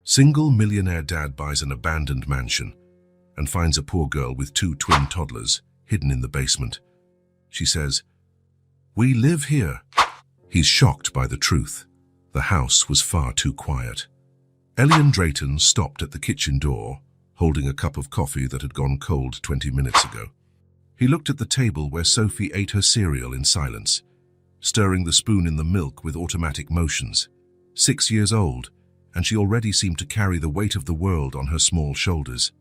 Single millionaire dad buys an abandoned mansion and finds a poor girl with two twin toddlers hidden in the basement. She says, "We live here." He's shocked by the truth. The house was far too quiet. Elian Drayton stopped at the kitchen door, holding a cup of coffee that had gone cold 20 minutes ago. He looked at the table where Sophie ate her cereal in silence, stirring the spoon in the milk with automatic motions. 6 years old, and she already seemed to carry the weight of the world on her small shoulders.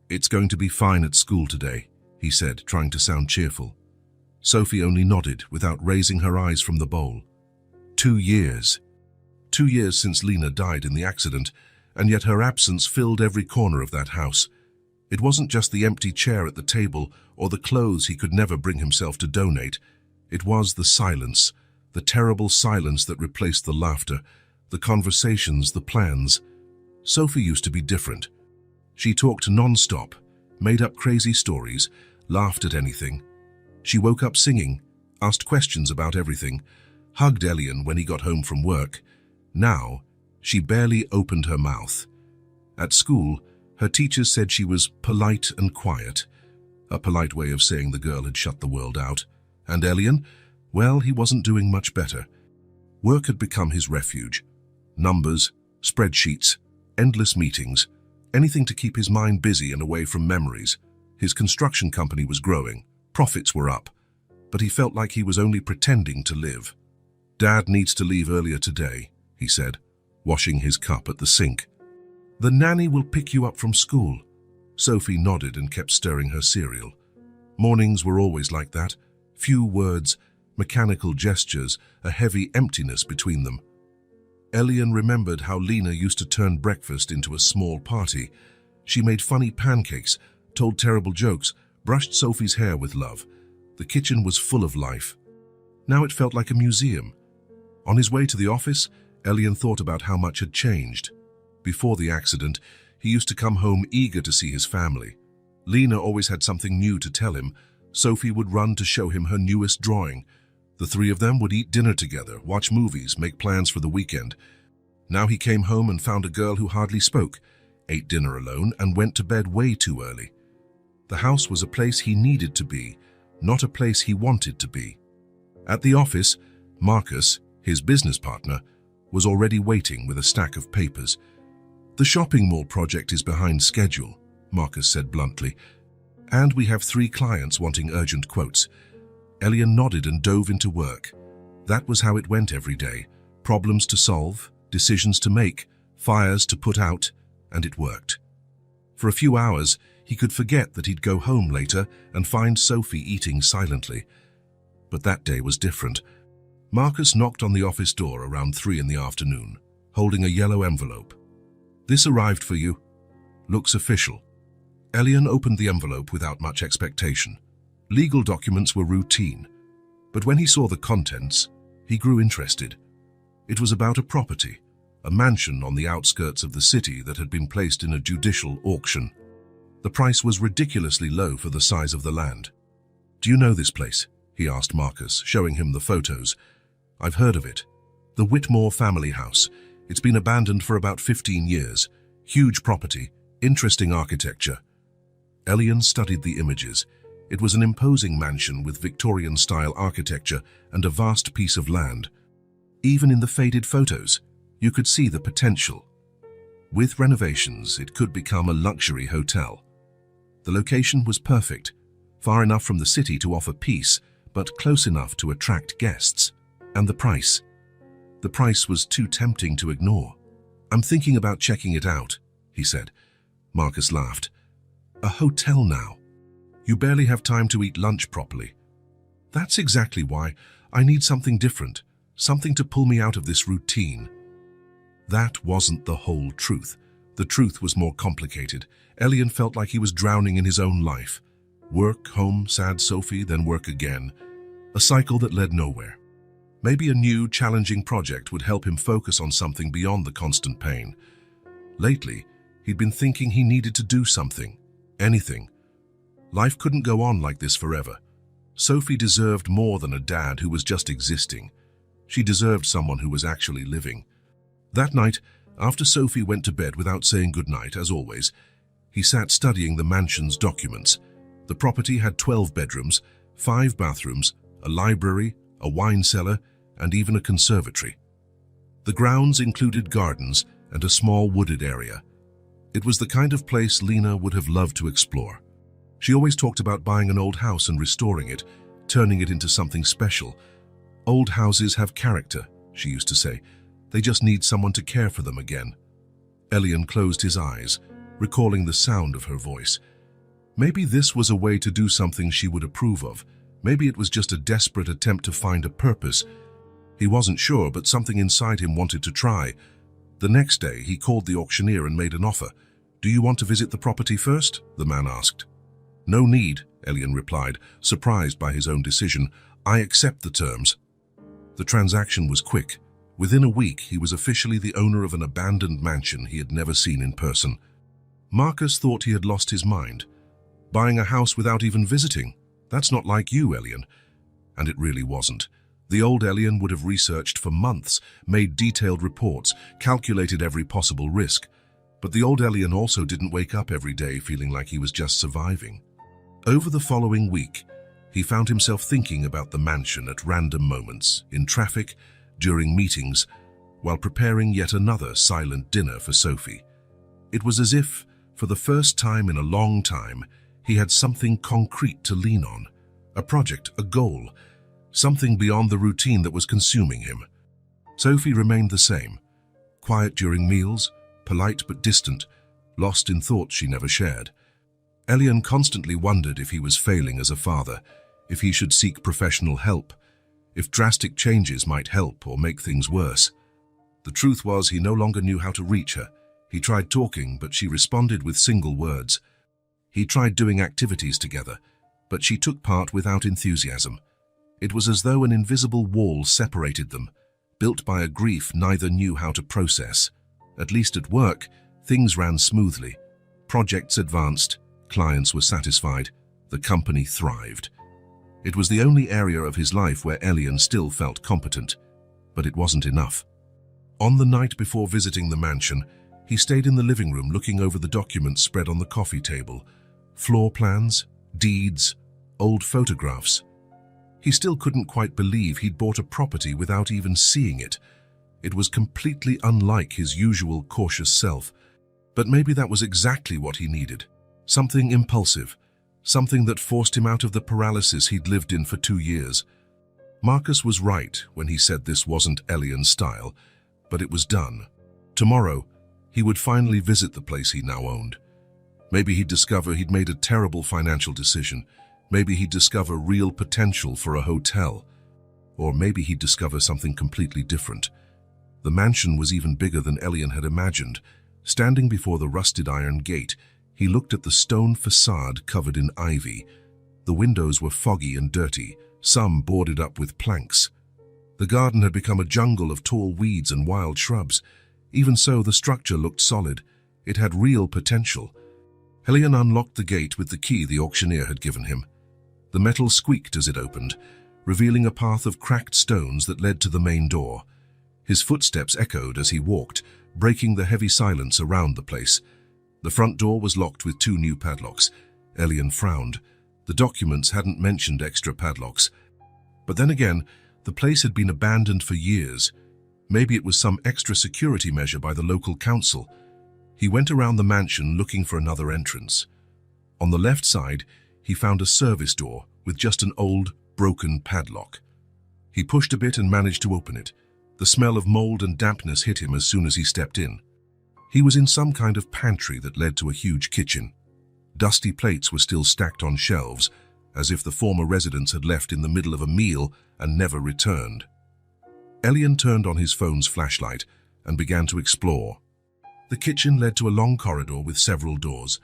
"It's going to be fine at school today," he said, trying to sound cheerful. Sophie only nodded without raising her eyes from the bowl. 2 years. 2 years since Lena died in the accident, and yet her absence filled every corner of that house. It wasn't just the empty chair at the table or the clothes he could never bring himself to donate. It was the silence, the terrible silence that replaced the laughter, the conversations, the plans. Sophie used to be different. She talked non-stop, made up crazy stories, laughed at anything. She woke up singing, asked questions about everything, hugged Elian when he got home from work. Now, she barely opened her mouth. At school, her teachers said she was polite and quiet, a polite way of saying the girl had shut the world out. And Elian, well, he wasn't doing much better. Work had become his refuge. Numbers, spreadsheets, endless meetings, anything to keep his mind busy and away from memories. His construction company was growing, profits were up, but he felt like he was only pretending to live. "Dad needs to leave earlier today," he said, washing his cup at the sink. "The nanny will pick you up from school." Sophie nodded and kept stirring her cereal. Mornings were always like that. Few words, mechanical gestures, a heavy emptiness between them. Elian remembered how Lena used to turn breakfast into a small party. She made funny pancakes, told terrible jokes, brushed Sophie's hair with love. The kitchen was full of life. Now it felt like a museum. On his way to the office, Elian thought about how much had changed. Before the accident, he used to come home eager to see his family. Lena always had something new to tell him. Sophie would run to show him her newest drawing. The three of them would eat dinner together, watch movies, make plans for the weekend. Now he came home and found a girl who hardly spoke, ate dinner alone, and went to bed way too early. The house was a place he needed to be, not a place he wanted to be. At the office, Marcus, his business partner, was already waiting with a stack of papers. "The shopping mall project is behind schedule," Marcus said bluntly, "and we have 3 clients wanting urgent quotes." Elian nodded and dove into work. That was how it went every day. Problems to solve, decisions to make, fires to put out, and it worked. For a few hours, he could forget that he'd go home later and find Sophie eating silently. But that day was different. Marcus knocked on the office door around 3 in the afternoon, holding a yellow envelope. "This arrived for you. Looks official." Elian opened the envelope without much expectation. Legal documents were routine, but when he saw the contents, he grew interested. It was about a property, a mansion on the outskirts of the city that had been placed in a judicial auction. The price was ridiculously low for the size of the land. "Do you know this place?" he asked Marcus, showing him the photos. "I've heard of it. The Whitmore family house. It's been abandoned for about 15 years. Huge property, interesting architecture." Elian studied the images. It was an imposing mansion with Victorian-style architecture and a vast piece of land. Even in the faded photos, you could see the potential. With renovations, it could become a luxury hotel. The location was perfect, far enough from the city to offer peace, but close enough to attract guests. And the price? The price was too tempting to ignore. "I'm thinking about checking it out," he said. Marcus laughed. "A hotel now? You barely have time to eat lunch properly." "That's exactly why. I need something different, something to pull me out of this routine." That wasn't the whole truth. The truth was more complicated. Elian felt like he was drowning in his own life. Work, home, sad Sophie, then work again. A cycle that led nowhere. Maybe a new, challenging project would help him focus on something beyond the constant pain. Lately, he'd been thinking he needed to do something. Anything. Life couldn't go on like this forever. Sophie deserved more than a dad who was just existing. She deserved someone who was actually living. That night, After Sophie went to bed without saying goodnight, as always, he sat studying the mansion's documents. The property had 12 bedrooms, 5 bathrooms, a library, a wine cellar, and even a conservatory. The grounds included gardens and a small wooded area. It was the kind of place Lena would have loved to explore. She always talked about buying an old house and restoring it, turning it into something special. Old houses have character, she used to say. They just need someone to care for them again. Elian closed his eyes, recalling the sound of her voice. Maybe this was a way to do something she would approve of. Maybe it was just a desperate attempt to find a purpose. He wasn't sure, but something inside him wanted to try. The next day, he called the auctioneer and made an offer. "Do you want to visit the property first?" the man asked. "No need," Elian replied, surprised by his own decision. "I accept the terms." The transaction was quick. Within a week, he was officially the owner of an abandoned mansion he had never seen in person. Marcus thought he had lost his mind. Buying a house without even visiting? That's not like you, Elian. And it really wasn't. The old Elian would have researched for months, made detailed reports, calculated every possible risk. But the old Elian also didn't wake up every day feeling like he was just surviving. Over the following week, he found himself thinking about the mansion at random moments, in traffic, during meetings, while preparing yet another silent dinner for Sophie. It was as if, for the first time in a long time, he had something concrete to lean on. A project, a goal, something beyond the routine that was consuming him. Sophie remained the same, quiet during meals, polite but distant, lost in thoughts she never shared. Elian constantly wondered if he was failing as a father, if he should seek professional help, if drastic changes might help or make things worse. The truth was he no longer knew how to reach her. He tried talking, but she responded with single words. He tried doing activities together, but she took part without enthusiasm. It was as though an invisible wall separated them, built by a grief neither knew how to process. At least at work, things ran smoothly. Projects advanced, clients were satisfied, the company thrived. It was the only area of his life where Elian still felt competent, but it wasn't enough. On the night before visiting the mansion, he stayed in the living room looking over the documents spread on the coffee table. Floor plans, deeds, old photographs. He still couldn't quite believe he'd bought a property without even seeing it. It was completely unlike his usual cautious self. But maybe that was exactly what he needed. Something impulsive. Something that forced him out of the paralysis he'd lived in for 2 years. Marcus was right when he said this wasn't Elian's style, but it was done. Tomorrow, he would finally visit the place he now owned. Maybe he'd discover he'd made a terrible financial decision. Maybe he'd discover real potential for a hotel. Or maybe he'd discover something completely different. The mansion was even bigger than Elian had imagined. Standing before the rusted iron gate, he looked at the stone facade covered in ivy. The windows were foggy and dirty, some boarded up with planks. The garden had become a jungle of tall weeds and wild shrubs. Even so, the structure looked solid. It had real potential. Elian unlocked the gate with the key the auctioneer had given him. The metal squeaked as it opened, revealing a path of cracked stones that led to the main door. His footsteps echoed as he walked, breaking the heavy silence around the place. The front door was locked with 2 new padlocks. Elian frowned. The documents hadn't mentioned extra padlocks. But then again, the place had been abandoned for years. Maybe it was some extra security measure by the local council. He went around the mansion looking for another entrance. On the left side, he found a service door with just an old, broken padlock. He pushed a bit and managed to open it. The smell of mold and dampness hit him as soon as he stepped in. He was in some kind of pantry that led to a huge kitchen. Dusty plates were still stacked on shelves, as if the former residents had left in the middle of a meal and never returned. Elian turned on his phone's flashlight and began to explore. The kitchen led to a long corridor with several doors,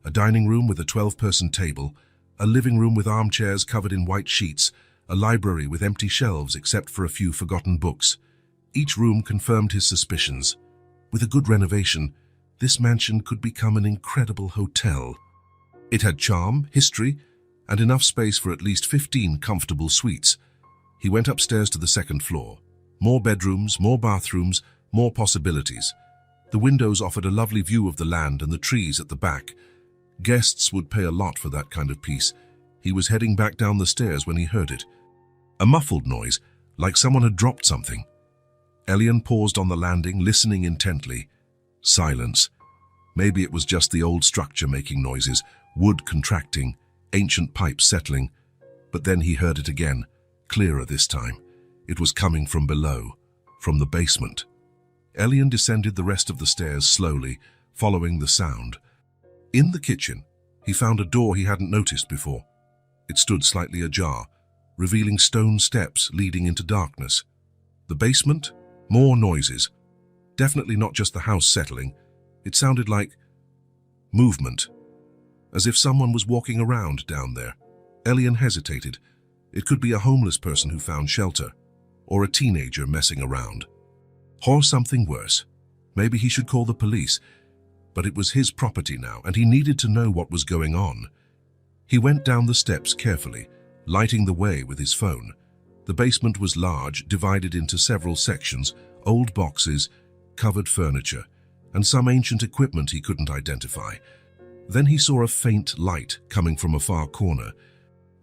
a dining room with a 12-person table, a living room with armchairs covered in white sheets, a library with empty shelves except for a few forgotten books. Each room confirmed his suspicions. With a good renovation, this mansion could become an incredible hotel. It had charm, history, and enough space for at least 15 comfortable suites. He went upstairs to the second floor. More bedrooms, more bathrooms, more possibilities. The windows offered a lovely view of the land and the trees at the back. Guests would pay a lot for that kind of peace. He was heading back down the stairs when he heard it. A muffled noise, like someone had dropped something. Elian paused on the landing, listening intently. Silence. Maybe it was just the old structure making noises, wood contracting, ancient pipes settling. But then he heard it again, clearer this time. It was coming from below, from the basement. Elian descended the rest of the stairs slowly, following the sound. In the kitchen, he found a door he hadn't noticed before. It stood slightly ajar, revealing stone steps leading into darkness. The basement? More noises. Definitely not just the house settling. It sounded like movement, as if someone was walking around down there. Elian hesitated. It could be a homeless person who found shelter, or a teenager messing around. Or something worse. Maybe he should call the police. But it was his property now, and he needed to know what was going on. He went down the steps carefully, lighting the way with his phone. The basement was large, divided into several sections, old boxes, covered furniture, and some ancient equipment he couldn't identify. Then he saw a faint light coming from a far corner.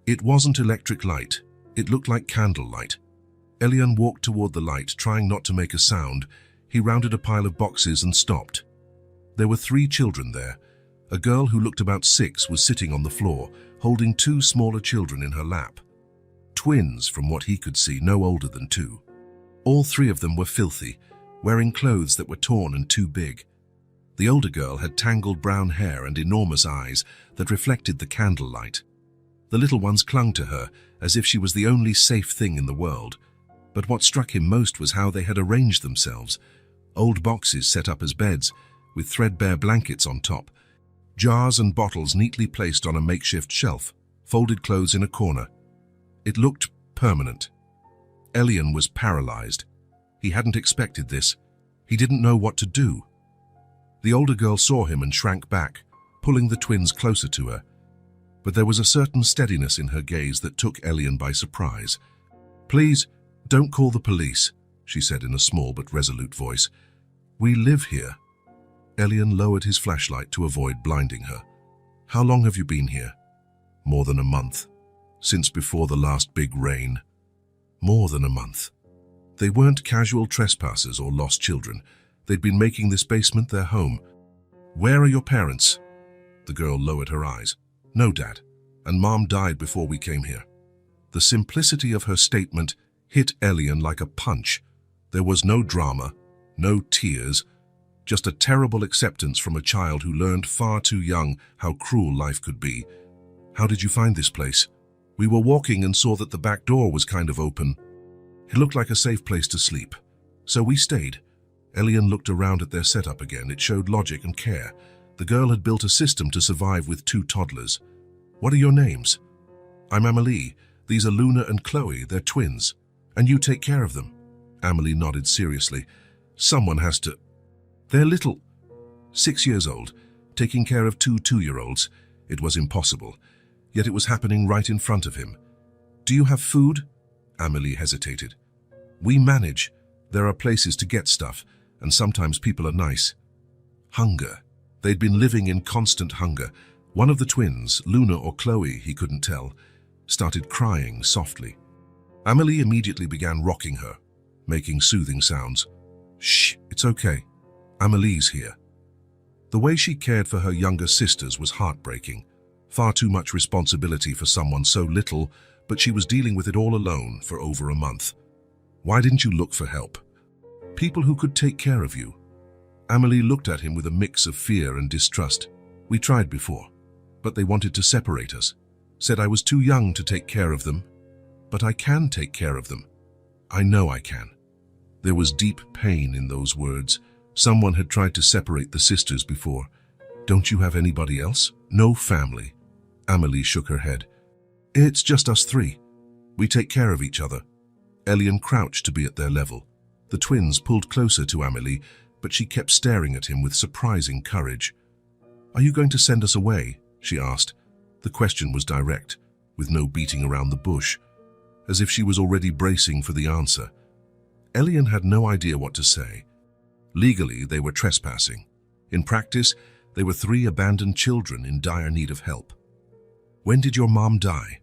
It wasn't electric light. It looked like candlelight. Elian walked toward the light, trying not to make a sound. He rounded a pile of boxes and stopped. There were 3 children there. A girl who looked about 6 was sitting on the floor, holding 2 smaller children in her lap. Twins, from what he could see, no older than 2. All 3 of them were filthy, wearing clothes that were torn and too big. The older girl had tangled brown hair and enormous eyes that reflected the candlelight. The little ones clung to her as if she was the only safe thing in the world. But what struck him most was how they had arranged themselves. Old boxes set up as beds, with threadbare blankets on top. Jars and bottles neatly placed on a makeshift shelf, folded clothes in a corner. It looked permanent. Elian was paralyzed. He hadn't expected this. He didn't know what to do. The older girl saw him and shrank back, pulling the twins closer to her. But there was a certain steadiness in her gaze that took Elian by surprise. "Please, don't call the police," she said in a small but resolute voice. "We live here." Elian lowered his flashlight to avoid blinding her. "How long have you been here?" "More than a month. Since before the last big rain." "More than a month." They weren't casual trespassers or lost children. They'd been making this basement their home. "Where are your parents?" The girl lowered her eyes. "No, Dad. And Mom died before we came here." The simplicity of her statement hit Elian like a punch. There was no drama, no tears, just a terrible acceptance from a child who learned far too young how cruel life could be. "How did you find this place?" "We were walking and saw that the back door was kind of open. It looked like a safe place to sleep. So we stayed." Elian looked around at their setup again. It showed logic and care. The girl had built a system to survive with 2 toddlers. "What are your names?" "I'm Amelie. These are Luna and Chloe. They're twins. And you take care of them." Amelie nodded seriously. "Someone has to." "They're little." 6 years old, taking care of 2 two-year-olds. It was impossible. Yet it was happening right in front of him. "Do you have food?" Amelie hesitated. "We manage. There are places to get stuff, and sometimes people are nice." Hunger. They'd been living in constant hunger. One of the twins, Luna or Chloe, he couldn't tell, started crying softly. Amelie immediately began rocking her, making soothing sounds. "Shh, it's okay. Amelie's here." The way she cared for her younger sisters was heartbreaking. Far too much responsibility for someone so little, but she was dealing with it all alone for over a month. "Why didn't you look for help? People who could take care of you?" Amelie looked at him with a mix of fear and distrust. "We tried before, but they wanted to separate us. Said I was too young to take care of them. But I can take care of them. I know I can." There was deep pain in those words. Someone had tried to separate the sisters before. "Don't you have anybody else?" "No family." Amelie shook her head. "It's just us 3. We take care of each other." Elian crouched to be at their level. The twins pulled closer to Amelie, but she kept staring at him with surprising courage. "Are you going to send us away?" she asked. The question was direct, with no beating around the bush, as if she was already bracing for the answer. Elian had no idea what to say. Legally, they were trespassing. In practice, they were 3 abandoned children in dire need of help. When did your mom die?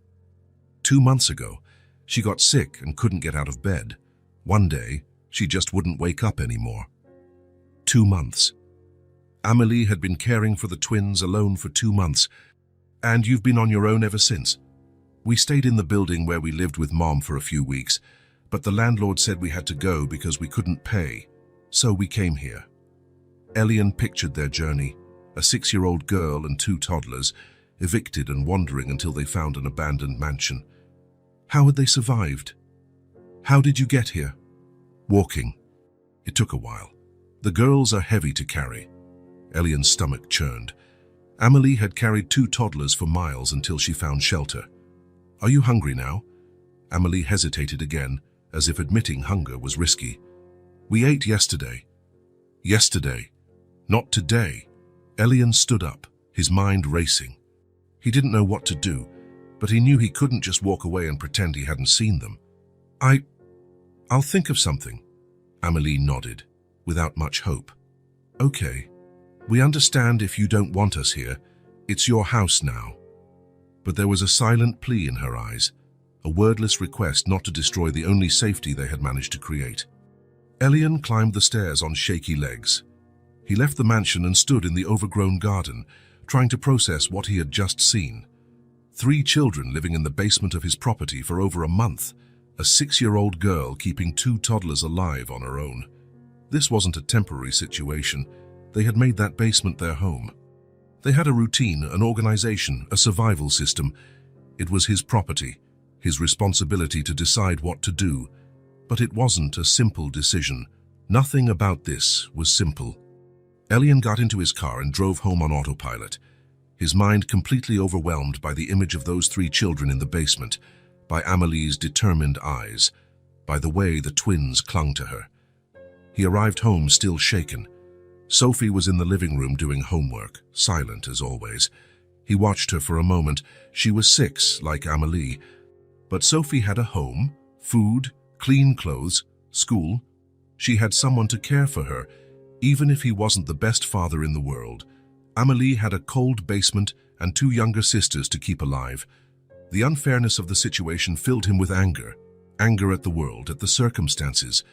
2 months ago. She got sick and couldn't get out of bed. One day, she just wouldn't wake up anymore. 2 months. Amelie had been caring for the twins alone for 2 months, and you've been on your own ever since. We stayed in the building where we lived with Mom for a few weeks, but the landlord said we had to go because we couldn't pay, so we came here. Elian pictured their journey, a 6-year-old girl and 2 toddlers, evicted and wandering until they found an abandoned mansion. How had they survived? How did you get here? Walking. It took a while. The girls are heavy to carry. Elian's stomach churned. Amelie had carried 2 toddlers for miles until she found shelter. Are you hungry now? Amelie hesitated again, as if admitting hunger was risky. We ate yesterday. Yesterday. Not today. Elian stood up, his mind racing. He didn't know what to do, but he knew he couldn't just walk away and pretend he hadn't seen them. I'll think of something. Amelie nodded, without much hope. Okay. We understand if you don't want us here. It's your house now. But there was a silent plea in her eyes, a wordless request not to destroy the only safety they had managed to create. Elian climbed the stairs on shaky legs. He left the mansion and stood in the overgrown garden, trying to process what he had just seen. 3 children living in the basement of his property for over a month, a 6-year-old girl keeping 2 toddlers alive on her own. This wasn't a temporary situation. They had made that basement their home. They had a routine, an organization, a survival system. It was his property, his responsibility to decide what to do. But it wasn't a simple decision. Nothing about this was simple. Elian got into his car and drove home on autopilot, his mind completely overwhelmed by the image of those 3 children in the basement, by Amelie's determined eyes, by the way the twins clung to her. He arrived home still shaken. Sophie was in the living room doing homework, silent as always. He watched her for a moment. She was 6, like Amelie. But Sophie had a home, food, clean clothes, school. She had someone to care for her, even if he wasn't the best father in the world. Amelie had a cold basement and 2 younger sisters to keep alive. The unfairness of the situation filled him with anger. Anger at the world, at the circumstances,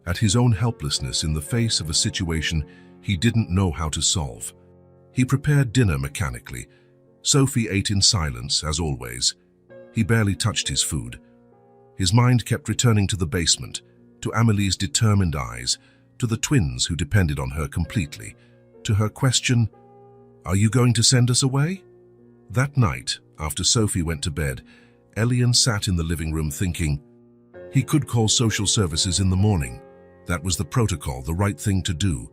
at his own helplessness in the face of a situation he didn't know how to solve. He prepared dinner mechanically. Sophie ate in silence, as always. He barely touched his food. His mind kept returning to the basement, to Amelie's determined eyes, to the twins who depended on her completely, to her question, "Are you going to send us away?" That night, after Sophie went to bed, Elian sat in the living room thinking, he could call social services in the morning. That was the protocol, the right thing to do.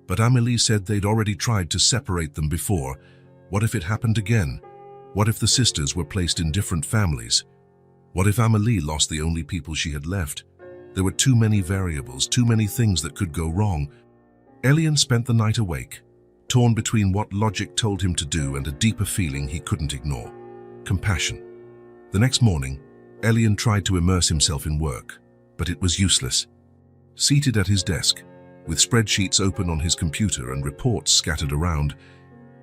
But Amelie said they'd already tried to separate them before. What if it happened again? What if the sisters were placed in different families? What if Amelie lost the only people she had left? There were too many variables, too many things that could go wrong. Elian spent the night awake, torn between what logic told him to do and a deeper feeling he couldn't ignore: compassion. The next morning, Elian tried to immerse himself in work, but it was useless. Seated at his desk, with spreadsheets open on his computer and reports scattered around,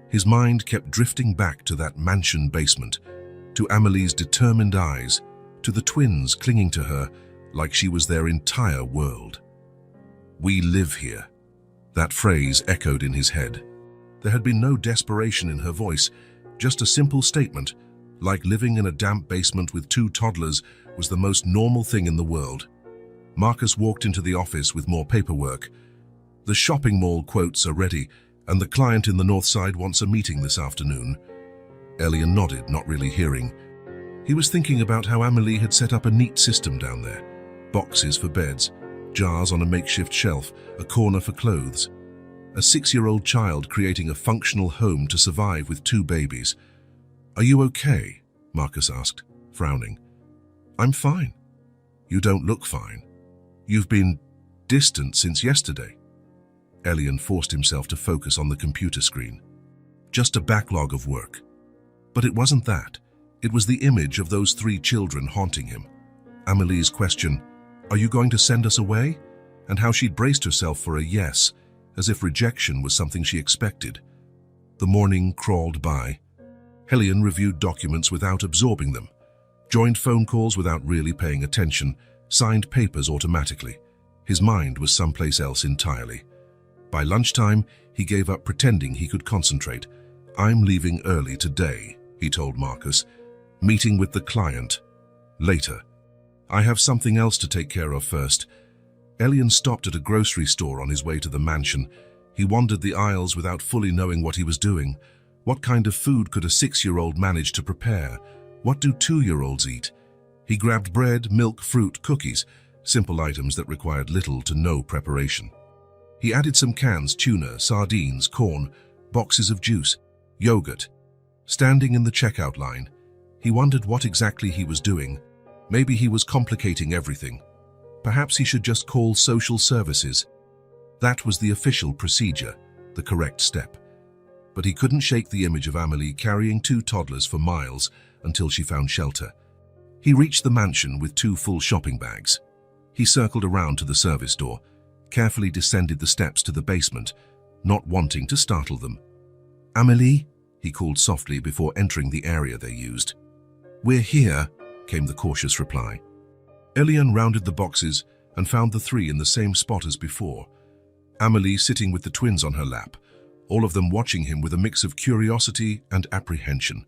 his mind kept drifting back to that mansion basement, to Amelie's determined eyes, to the twins clinging to her like she was their entire world. "We live here." That phrase echoed in his head. There had been no desperation in her voice, just a simple statement, like living in a damp basement with 2 toddlers was the most normal thing in the world. Marcus walked into the office with more paperwork. "The shopping mall quotes are ready, and the client in the north side wants a meeting this afternoon." Elian nodded, not really hearing. He was thinking about how Amelie had set up a neat system down there. Boxes for beds, jars on a makeshift shelf, a corner for clothes. A 6-year-old child creating a functional home to survive with 2 babies. "Are you okay?" Marcus asked, frowning. "I'm fine." "You don't look fine. You've been distant since yesterday." Elian forced himself to focus on the computer screen. Just a backlog of work. But it wasn't that. It was the image of those 3 children haunting him. Amelie's question, "Are you going to send us away?" and how she'd braced herself for a yes, as if rejection was something she expected. The morning crawled by. Elian reviewed documents without absorbing them, joined phone calls without really paying attention, signed papers automatically. His mind was someplace else entirely. By lunchtime, he gave up pretending he could concentrate. "I'm leaving early today," he told Marcus. "Meeting with the client. Later. I have something else to take care of first." Elian stopped at a grocery store on his way to the mansion. He wandered the aisles without fully knowing what he was doing. What kind of food could a 6-year-old manage to prepare? What do 2-year-olds eat? He grabbed bread, milk, fruit, cookies, simple items that required little to no preparation. He added some cans, tuna, sardines, corn, boxes of juice, yogurt. Standing in the checkout line, he wondered what exactly he was doing. Maybe he was complicating everything. Perhaps he should just call social services. That was the official procedure, the correct step. But he couldn't shake the image of Amelie carrying 2 toddlers for miles until she found shelter. He reached the mansion with 2 full shopping bags. He circled around to the service door, carefully descended the steps to the basement, not wanting to startle them. "Amelie?" he called softly before entering the area they used. "We're here," came the cautious reply. Elian rounded the boxes and found the 3 in the same spot as before. Amelie sitting with the twins on her lap, all of them watching him with a mix of curiosity and apprehension.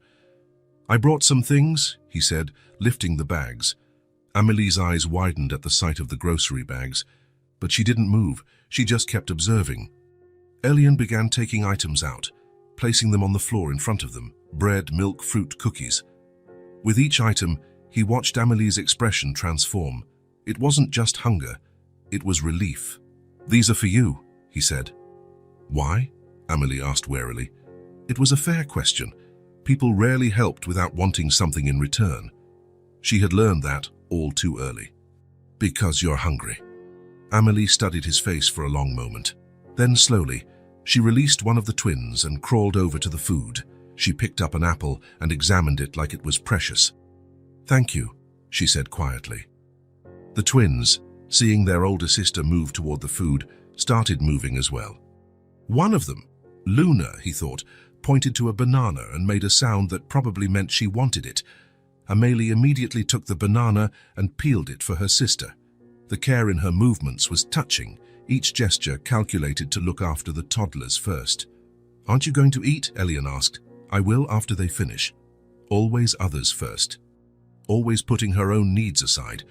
"I brought some things," he said, lifting the bags. Amelie's eyes widened at the sight of the grocery bags, but she didn't move, she just kept observing. Elian began taking items out, placing them on the floor in front of them, bread, milk, fruit, cookies. With each item, he watched Amelie's expression transform. It wasn't just hunger, it was relief. "These are for you," he said. "Why?" Amelie asked warily. It was a fair question. People rarely helped without wanting something in return. She had learned that all too early. "Because you're hungry." Amelie studied his face for a long moment. Then slowly, she released one of the twins and crawled over to the food. She picked up an apple and examined it like it was precious. "Thank you," she said quietly. The twins, seeing their older sister move toward the food, started moving as well. One of them, Luna, he thought, pointed to a banana and made a sound that probably meant she wanted it. Amelie immediately took the banana and peeled it for her sister. The care in her movements was touching, each gesture calculated to look after the toddlers first. "Aren't you going to eat?" Elian asked. "I will after they finish." Always others first. Always putting her own needs aside.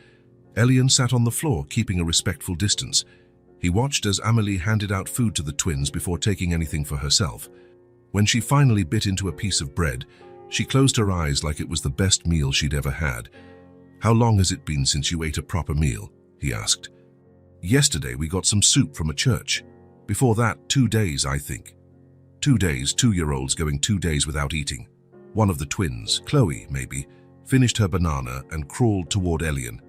Elian sat on the floor, keeping a respectful distance. He watched as Amelie handed out food to the twins before taking anything for herself. When she finally bit into a piece of bread, she closed her eyes like it was the best meal she'd ever had. "How long has it been since you ate a proper meal?" he asked. "Yesterday we got some soup from a church. Before that, 2 days, I think." 2 days, 2-year-olds going 2 days without eating. One of the twins, Chloe maybe, finished her banana and crawled toward Elian.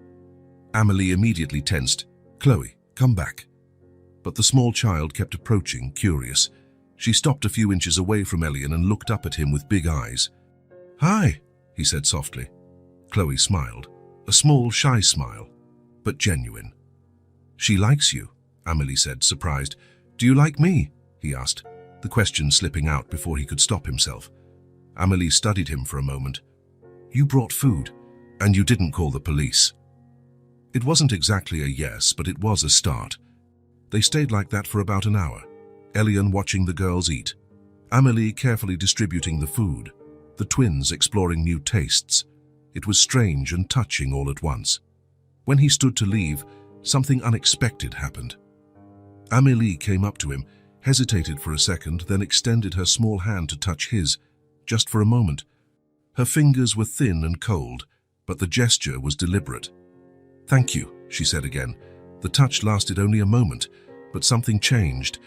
Amelie immediately tensed. "Chloe, come back." But the small child kept approaching, curious. She stopped a few inches away from Elian and looked up at him with big eyes. "Hi," he said softly. Chloe smiled, a small, shy smile, but genuine. "She likes you," Amelie said, surprised. "Do you like me?" he asked, the question slipping out before he could stop himself. Amelie studied him for a moment. "You brought food, and you didn't call the police." It wasn't exactly a yes, but it was a start. They stayed like that for about an hour, Elian watching the girls eat, Amelie carefully distributing the food, the twins exploring new tastes. It was strange and touching all at once. When he stood to leave, something unexpected happened. Amelie came up to him, hesitated for a second, then extended her small hand to touch his, just for a moment. Her fingers were thin and cold, but the gesture was deliberate. "Thank you," she said again. The touch lasted only a moment, but something changed.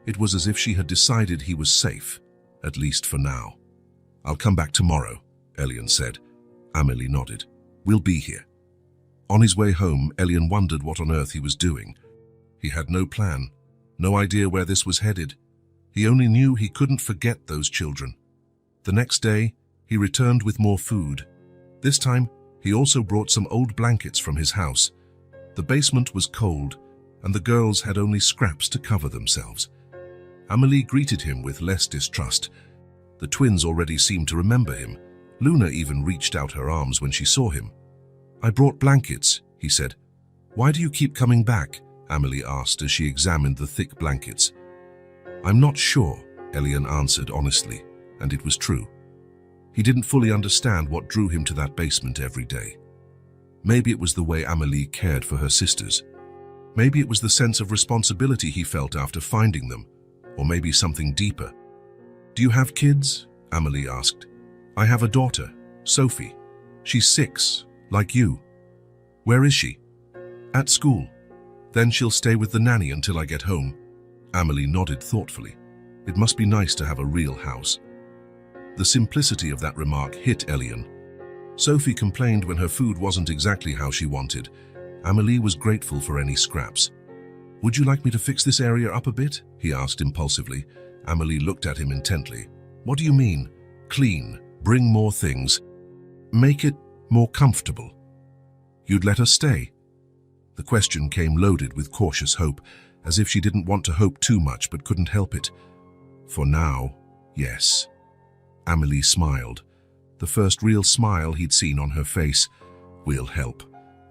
It was as if she had decided he was safe, at least for now. "I'll come back tomorrow," Elian said. Amelie nodded. "We'll be here." On his way home, Elian wondered what on earth he was doing. He had no plan, no idea where this was headed. He only knew he couldn't forget those children. The next day, he returned with more food. This time, he also brought some old blankets from his house. The basement was cold, and the girls had only scraps to cover themselves. Amelie greeted him with less distrust. The twins already seemed to remember him. Luna even reached out her arms when she saw him. "I brought blankets," he said. "Why do you keep coming back?" Amelie asked as she examined the thick blankets. "I'm not sure," Elian answered honestly, and it was true. He didn't fully understand what drew him to that basement every day. Maybe it was the way Amelie cared for her sisters. Maybe it was the sense of responsibility he felt after finding them, or maybe something deeper. "Do you have kids?" Amelie asked. "I have a daughter, Sophie. She's 6, like you." "Where is she?" "At school. Then she'll stay with the nanny until I get home." Amelie nodded thoughtfully. It must be nice to have a real house. The simplicity of that remark hit Elian. Sophie complained when her food wasn't exactly how she wanted. Amelie was grateful for any scraps. "Would you like me to fix this area up a bit?" he asked impulsively. Amelie looked at him intently. "What do you mean?" "Clean. Bring more things. Make it more comfortable. You'd let us stay?" The question came loaded with cautious hope, as if she didn't want to hope too much but couldn't help it. "For now, yes." Amelie smiled, the first real smile he'd seen on her face. "We'll help.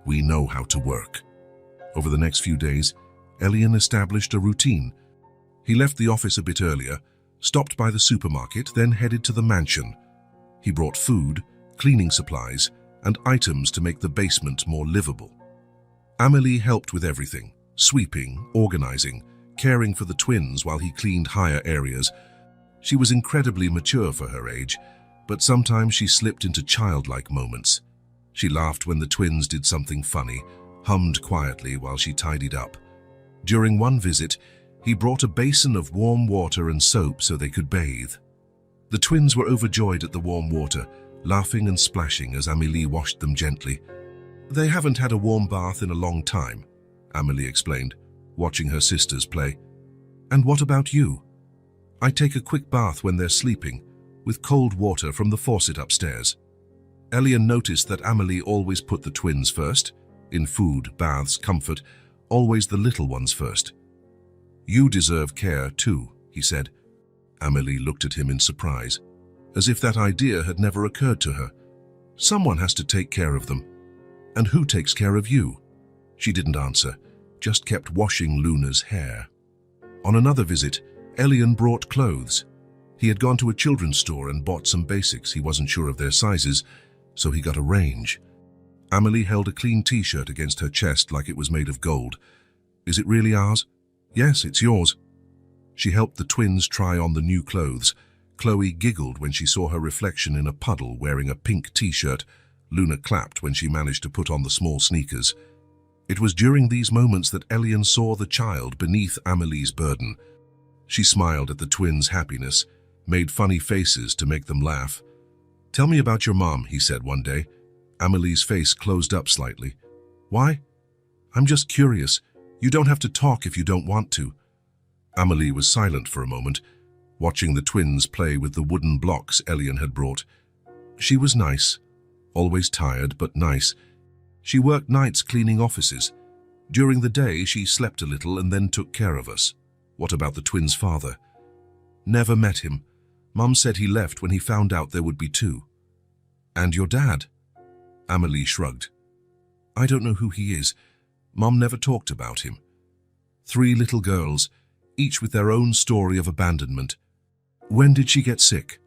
We know how to work." Over the next few days, Elian established a routine. He left the office a bit earlier, stopped by the supermarket, then headed to the mansion. He brought food, cleaning supplies, and items to make the basement more livable. Amelie helped with everything: sweeping, organizing, caring for the twins while he cleaned higher areas. She was incredibly mature for her age, but sometimes she slipped into childlike moments. She laughed when the twins did something funny, hummed quietly while she tidied up. During one visit, he brought a basin of warm water and soap so they could bathe. The twins were overjoyed at the warm water, laughing and splashing as Amelie washed them gently. "They haven't had a warm bath in a long time," Amelie explained, watching her sisters play. "And what about you?" "I take a quick bath when they're sleeping, with cold water from the faucet upstairs." Elian noticed that Amelie always put the twins first, in food, baths, comfort, always the little ones first. "You deserve care too," he said. Amelie looked at him in surprise, as if that idea had never occurred to her. "Someone has to take care of them. And who takes care of you?" She didn't answer, just kept washing Luna's hair. On another visit, Elian brought clothes. He had gone to a children's store and bought some basics. He wasn't sure of their sizes, so he got a range. Amelie held a clean t-shirt against her chest like it was made of gold. "Is it really ours?" "Yes, it's yours." She helped the twins try on the new clothes. Chloe giggled when she saw her reflection in a puddle wearing a pink t-shirt. Luna clapped when she managed to put on the small sneakers. It was during these moments that Elian saw the child beneath Amelie's burden. She smiled at the twins' happiness, made funny faces to make them laugh. "Tell me about your mom," he said one day. Amelie's face closed up slightly. "Why?" "I'm just curious. You don't have to talk if you don't want to." Amelie was silent for a moment, watching the twins play with the wooden blocks Elian had brought. She was nice, always tired but nice. She worked nights cleaning offices. During the day, she slept a little and then took care of us. "What about the twins' father?" "Never met him. Mum said he left when he found out there would be 2. "And your dad?" Amelie shrugged. "I don't know who he is. Mum never talked about him." 3 little girls, each with their own story of abandonment. "When did she get sick?"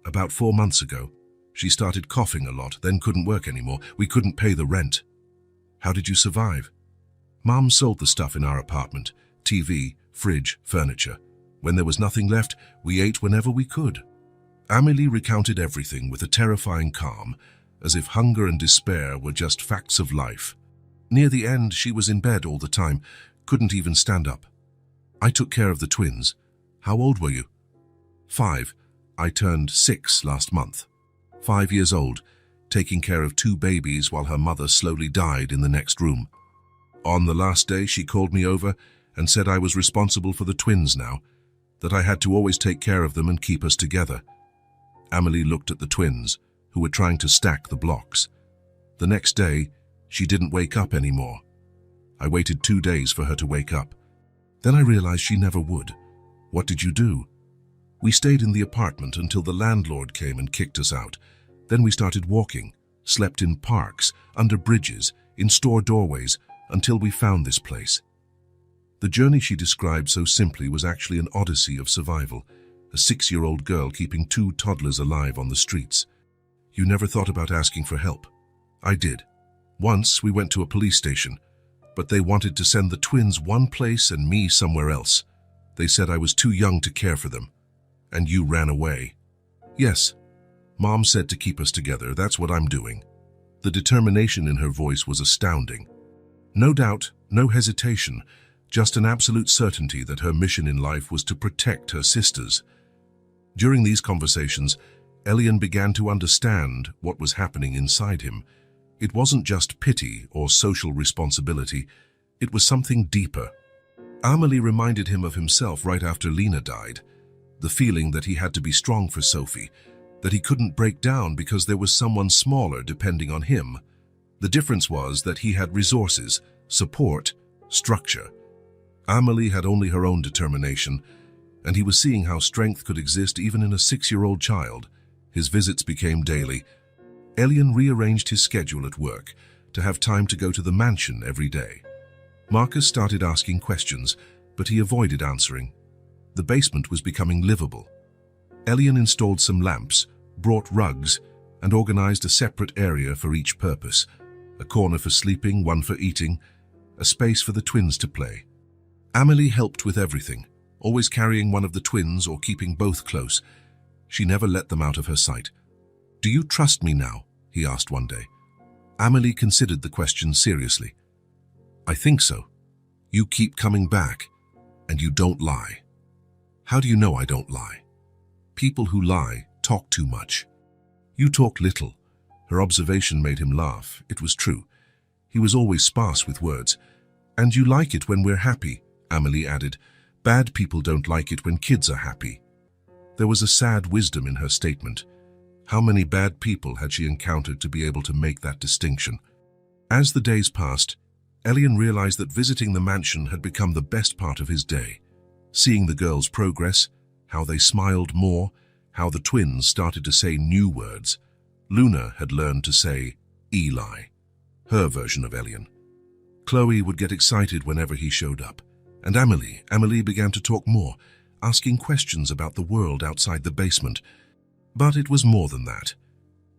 "About 4 months ago. She started coughing a lot, then couldn't work anymore. We couldn't pay the rent." "How did you survive?" "Mum sold the stuff in our apartment: TV, fridge, furniture. When there was nothing left, we ate whenever we could." Amelie recounted everything with a terrifying calm, as if hunger and despair were just facts of life. Near the end, she was in bed all the time, couldn't even stand up. "I took care of the twins. How old were you?" 5. I turned 6 last month. 5 years old, taking care of 2 babies while her mother slowly died in the next room. On the last day, she called me over and said I was responsible for the twins now, that I had to always take care of them and keep us together. Amelie looked at the twins, who were trying to stack the blocks. The next day, she didn't wake up anymore. I waited 2 days for her to wake up. Then I realized she never would. What did you do? We stayed in the apartment until the landlord came and kicked us out. Then we started walking, slept in parks, under bridges, in store doorways, until we found this place. The journey she described so simply was actually an odyssey of survival, a 6-year-old girl keeping 2 toddlers alive on the streets. You never thought about asking for help? I did. Once we went to a police station, but they wanted to send the twins one place and me somewhere else. They said I was too young to care for them. And you ran away. Yes. Mom said to keep us together. That's what I'm doing. The determination in her voice was astounding. No doubt, no hesitation, just an absolute certainty that her mission in life was to protect her sisters. During these conversations, Elian began to understand what was happening inside him. It wasn't just pity or social responsibility, it was something deeper. Amelie reminded him of himself right after Lena died, the feeling that he had to be strong for Sophie, that he couldn't break down because there was someone smaller depending on him. The difference was that he had resources, support, structure. Amelie had only her own determination, and he was seeing how strength could exist even in a 6-year-old child. His visits became daily. Elian rearranged his schedule at work to have time to go to the mansion every day. Marcus started asking questions, but he avoided answering. The basement was becoming livable. Elian installed some lamps, brought rugs, and organized a separate area for each purpose. A corner for sleeping, one for eating, a space for the twins to play. Amelie helped with everything, always carrying one of the twins or keeping both close. She never let them out of her sight. "Do you trust me now?" he asked one day. Amelie considered the question seriously. "I think so. You keep coming back, and you don't lie." "How do you know I don't lie?" "People who lie talk too much." "You talk little." Her observation made him laugh. It was true. He was always sparse with words. "And you like it when we're happy," Amelie added. "Bad people don't like it when kids are happy." There was a sad wisdom in her statement. How many bad people had she encountered to be able to make that distinction? As the days passed, Elian realized that visiting the mansion had become the best part of his day. Seeing the girls' progress, how they smiled more, how the twins started to say new words. Luna had learned to say Eli, her version of Elian. Chloe would get excited whenever he showed up. And Amelie began to talk more, asking questions about the world outside the basement. But it was more than that.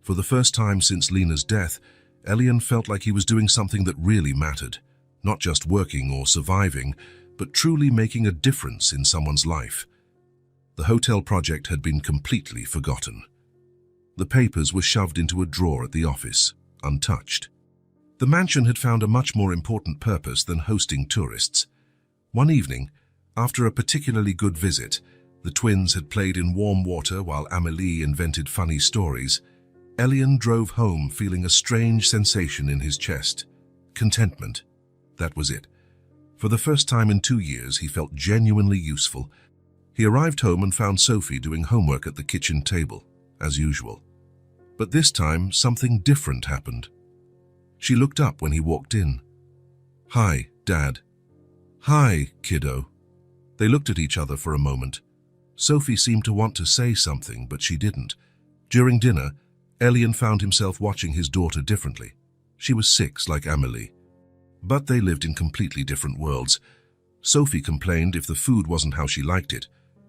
For the first time since Lena's death, Elian felt like he was doing something that really mattered, not just working or surviving, but truly making a difference in someone's life. The hotel project had been completely forgotten. The papers were shoved into a drawer at the office, untouched. The mansion had found a much more important purpose than hosting tourists. One evening, after a particularly good visit, the twins had played in warm water while Amelie invented funny stories. Elian drove home feeling a strange sensation in his chest. Contentment. That was it. For the first time in 2 years, he felt genuinely useful. He arrived home and found Sophie doing homework at the kitchen table, as usual. But this time, something different happened. She looked up when he walked in. "Hi, Dad." "Hi, kiddo." They looked at each other for a moment. Sophie seemed to want to say something, but she didn't. During dinner, Elian found himself watching his daughter differently. She was 6, like Amelie. But they lived in completely different worlds. Sophie complained if the food wasn't how she liked it.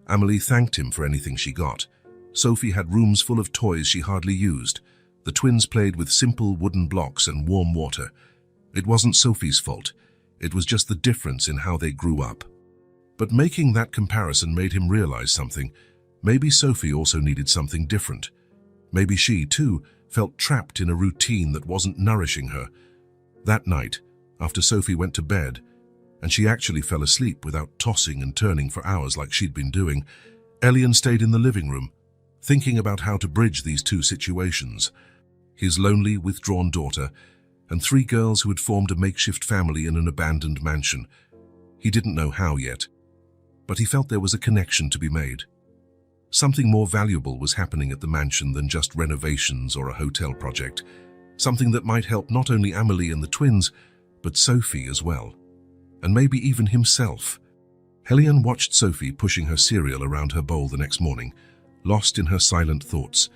Amelie thanked him for anything she got. Sophie had rooms full of toys she hardly used. The twins played with simple wooden blocks and warm water. It wasn't Sophie's fault. It was just the difference in how they grew up. But making that comparison made him realize something. Maybe Sophie also needed something different. Maybe she, too, felt trapped in a routine that wasn't nourishing her. That night, after Sophie went to bed, and she actually fell asleep without tossing and turning for hours like she'd been doing, Elian stayed in the living room, thinking about how to bridge these two situations. His lonely, withdrawn daughter, and 3 girls who had formed a makeshift family in an abandoned mansion. He didn't know how yet, but he felt there was a connection to be made. Something more valuable was happening at the mansion than just renovations or a hotel project. Something that might help not only Amelie and the twins, but Sophie as well. and maybe even himself. Elian watched Sophie pushing her cereal around her bowl the next morning, lost in her silent thoughts.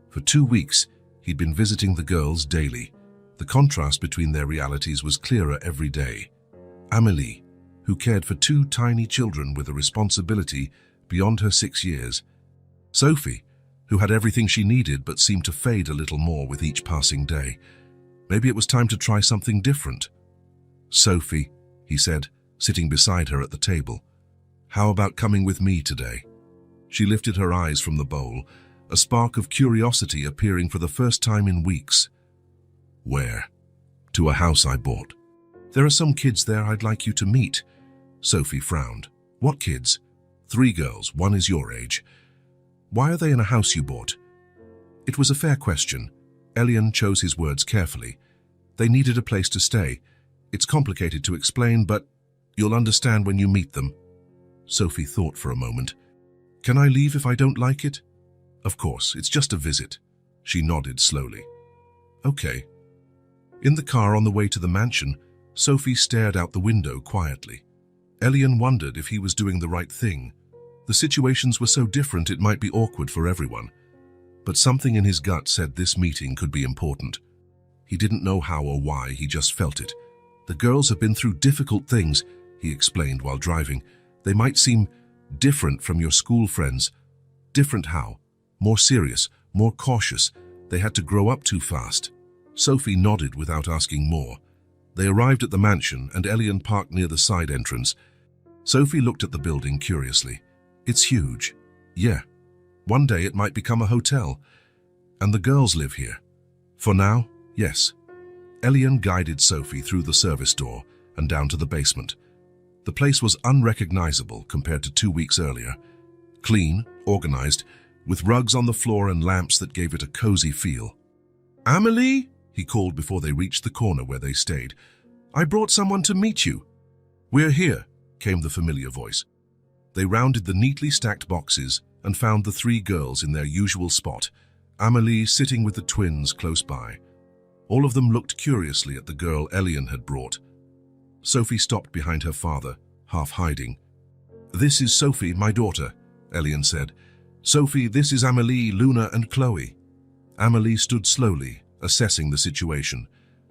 For 2 weeks, he'd been visiting the girls daily. The contrast between their realities was clearer every day. Amélie, who cared for 2 tiny children with a responsibility beyond her 6 years. Sophie, who had everything she needed but seemed to fade a little more with each passing day. Maybe it was time to try something different. "Sophie," he said, sitting beside her at the table, "how about coming with me today?" She lifted her eyes from the bowl, a spark of curiosity appearing for the first time in weeks. "Where?" "To a house I bought. There are some kids there I'd like you to meet." Sophie frowned. "What kids?" "3 girls, one is your age." "Why are they in a house you bought?" It was a fair question. Elian chose his words carefully. They needed a place to stay. It's complicated to explain, but you'll understand when you meet them. Sophie thought for a moment. "Can I leave if I don't like it?" "Of course, it's just a visit." She nodded slowly. "Okay." In the car on the way to the mansion, Sophie stared out the window quietly. Elian wondered if he was doing the right thing. The situations were so different it might be awkward for everyone. But something in his gut said this meeting could be important. He didn't know how or why, he just felt it. "The girls have been through difficult things," he explained while driving. "They might seem different from your school friends." "Different how?" "More serious, more cautious. They had to grow up too fast." Sophie nodded without asking more. They arrived at the mansion and Elian parked near the side entrance. Sophie looked at the building curiously. "It's huge." "Yeah. One day it might become a hotel. And the girls live here." "For now, yes." Elian guided Sophie through the service door and down to the basement. The place was unrecognizable compared to 2 weeks earlier. Clean, organized, with rugs on the floor and lamps that gave it a cozy feel. "Amélie," he called before they reached the corner where they stayed. "I brought someone to meet you." "We're here," came the familiar voice. They rounded the neatly stacked boxes and found the 3 girls in their usual spot, Amélie sitting with the twins close by. All of them looked curiously at the girl Elian had brought. Sophie stopped behind her father, half hiding. "This is Sophie, my daughter," Elian said. "Sophie, this is Amélie, Luna, and Chloe." Amélie stood slowly, assessing the situation.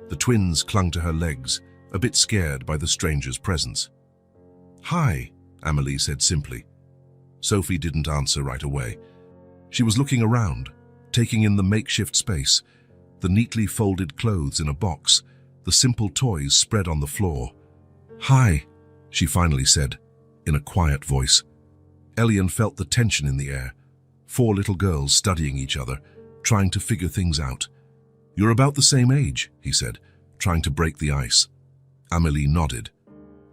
The twins clung to her legs, a bit scared by the stranger's presence. "Hi," Amélie said simply. Sophie didn't answer right away. She was looking around, taking in the makeshift space, the neatly folded clothes in a box, the simple toys spread on the floor. "Hi," she finally said, in a quiet voice. Elian felt the tension in the air. 4 little girls studying each other, trying to figure things out. "You're about the same age," he said, trying to break the ice. Amélie nodded.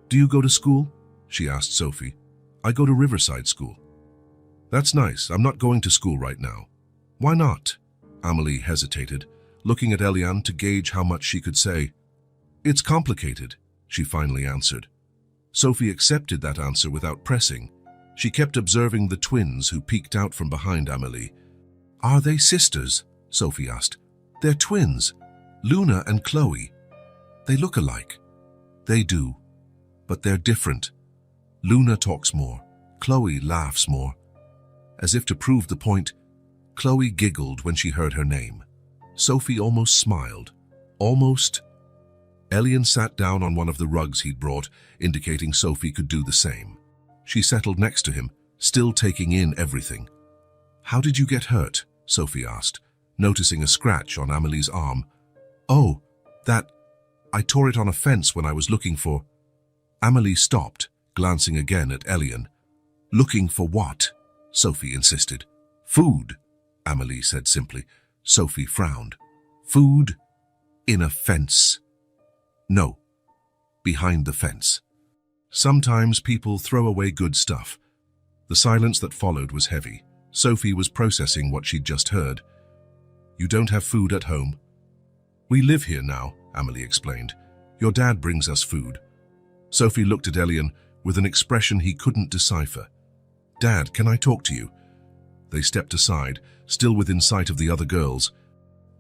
"Do you go to school?" she asked Sophie. "I go to Riverside School." "That's nice. I'm not going to school right now." "Why not?" Amélie hesitated, looking at Elian to gauge how much she could say. "It's complicated," she finally answered. Sophie accepted that answer without pressing. She kept observing the twins who peeked out from behind Amélie. "Are they sisters?" Sophie asked. "They're twins, Luna and Chloe. They look alike." "They do, but they're different. Luna talks more, Chloe laughs more." As if to prove the point, Chloe giggled when she heard her name. Sophie almost smiled. Almost. Elian sat down on one of the rugs he'd brought, indicating Sophie could do the same. She settled next to him, still taking in everything. "How did you get hurt?" Sophie asked, noticing a scratch on Amélie's arm. "Oh, I tore it on a fence when I was looking for..." Amélie stopped, glancing again at Elian. "Looking for what?" Sophie insisted. "Food," Amélie said simply. Sophie frowned. "Food? In a fence?" "No, behind the fence." Sometimes people throw away good stuff. The silence that followed was heavy. Sophie was processing what she'd just heard. "You don't have food at home?" "We live here now," Amélie explained. "Your dad brings us food." Sophie looked at Elian with an expression he couldn't decipher. "Dad, can I talk to you?" They stepped aside, still within sight of the other girls.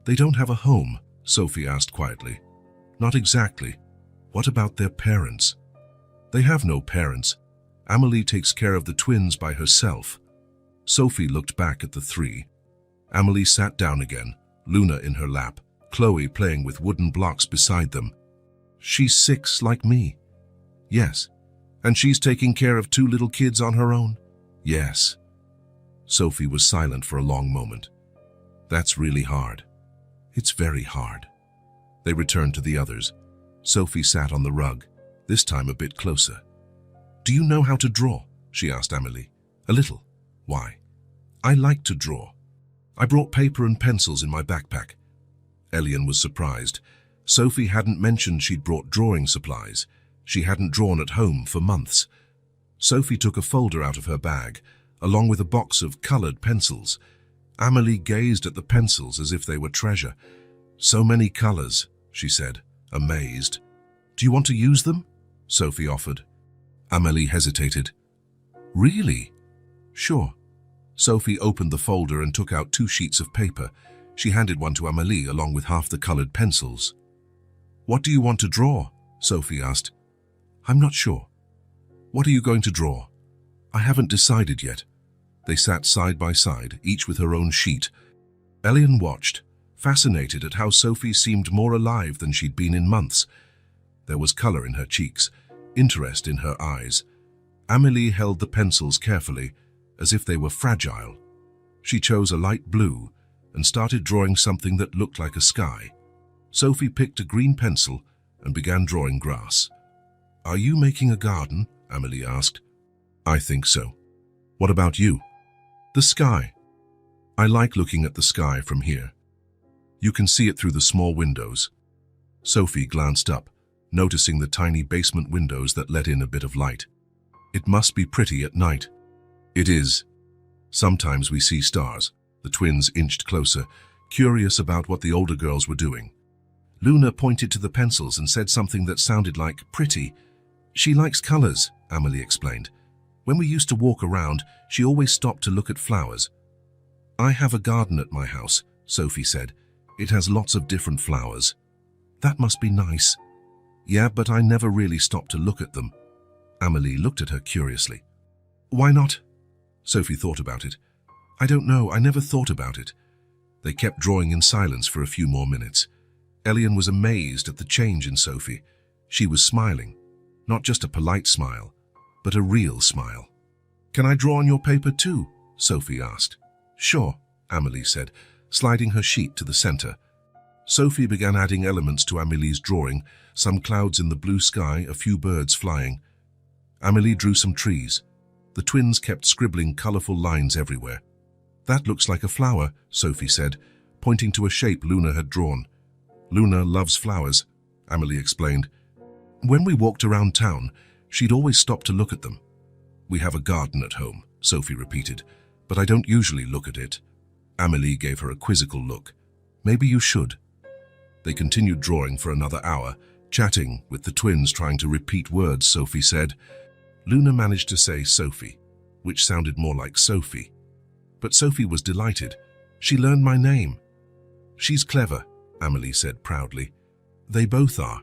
"They don't have a home?" Sophie asked quietly. "Not exactly. What about their parents?" They have no parents. Amelie takes care of the twins by herself. Sophie looked back at the three. Amelie sat down again, Luna in her lap, Chloe playing with wooden blocks beside them. She's 6 like me. Yes. And she's taking care of 2 little kids on her own? Yes. Sophie was silent for a long moment. That's really hard. It's very hard. They returned to the others. Sophie sat on the rug, this time a bit closer. Do you know how to draw? She asked Amelie. A little. Why? I like to draw. I brought paper and pencils in my backpack. Elian was surprised. Sophie hadn't mentioned she'd brought drawing supplies. She hadn't drawn at home for months. Sophie took a folder out of her bag, along with a box of colored pencils. Amelie gazed at the pencils as if they were treasure. So many colors, she said, amazed. Do you want to use them? Sophie offered. Amelie hesitated. Really? Sure. Sophie opened the folder and took out 2 sheets of paper. She handed one to Amelie along with half the colored pencils. What do you want to draw? Sophie asked. I'm not sure. What are you going to draw? I haven't decided yet. They sat side by side, each with her own sheet. Elian watched, fascinated at how Sophie seemed more alive than she'd been in months. There was color in her cheeks, interest in her eyes. Amelie held the pencils carefully, as if they were fragile. She chose a light blue and started drawing something that looked like a sky. Sophie picked a green pencil and began drawing grass. Are you making a garden? Amelie asked. I think so. What about you? The sky. I like looking at the sky from here. You can see it through the small windows. Sophie glanced up, noticing the tiny basement windows that let in a bit of light. It must be pretty at night. It is. Sometimes we see stars. The twins inched closer, curious about what the older girls were doing. Luna pointed to the pencils and said something that sounded like pretty. She likes colors, Amelie explained. When we used to walk around, she always stopped to look at flowers. I have a garden at my house, Sophie said. It has lots of different flowers. That must be nice. Yeah, but I never really stopped to look at them. Amelie looked at her curiously. Why not? Sophie thought about it. I don't know, I never thought about it. They kept drawing in silence for a few more minutes. Elian was amazed at the change in Sophie. She was smiling. Not just a polite smile, but a real smile. Can I draw on your paper too? Sophie asked. Sure, Amelie said, sliding her sheet to the center. Sophie began adding elements to Amelie's drawing, some clouds in the blue sky, a few birds flying. Amelie drew some trees. The twins kept scribbling colorful lines everywhere. That looks like a flower, Sophie said, pointing to a shape Luna had drawn. Luna loves flowers, Amelie explained. When we walked around town, she'd always stop to look at them. We have a garden at home, Sophie repeated, but I don't usually look at it. Amelie gave her a quizzical look. Maybe you should. They continued drawing for another hour, chatting, with the twins trying to repeat words Sophie said. Luna managed to say Sophie, which sounded more like Sophie. But Sophie was delighted. She learned my name. She's clever, Amelie said proudly. They both are.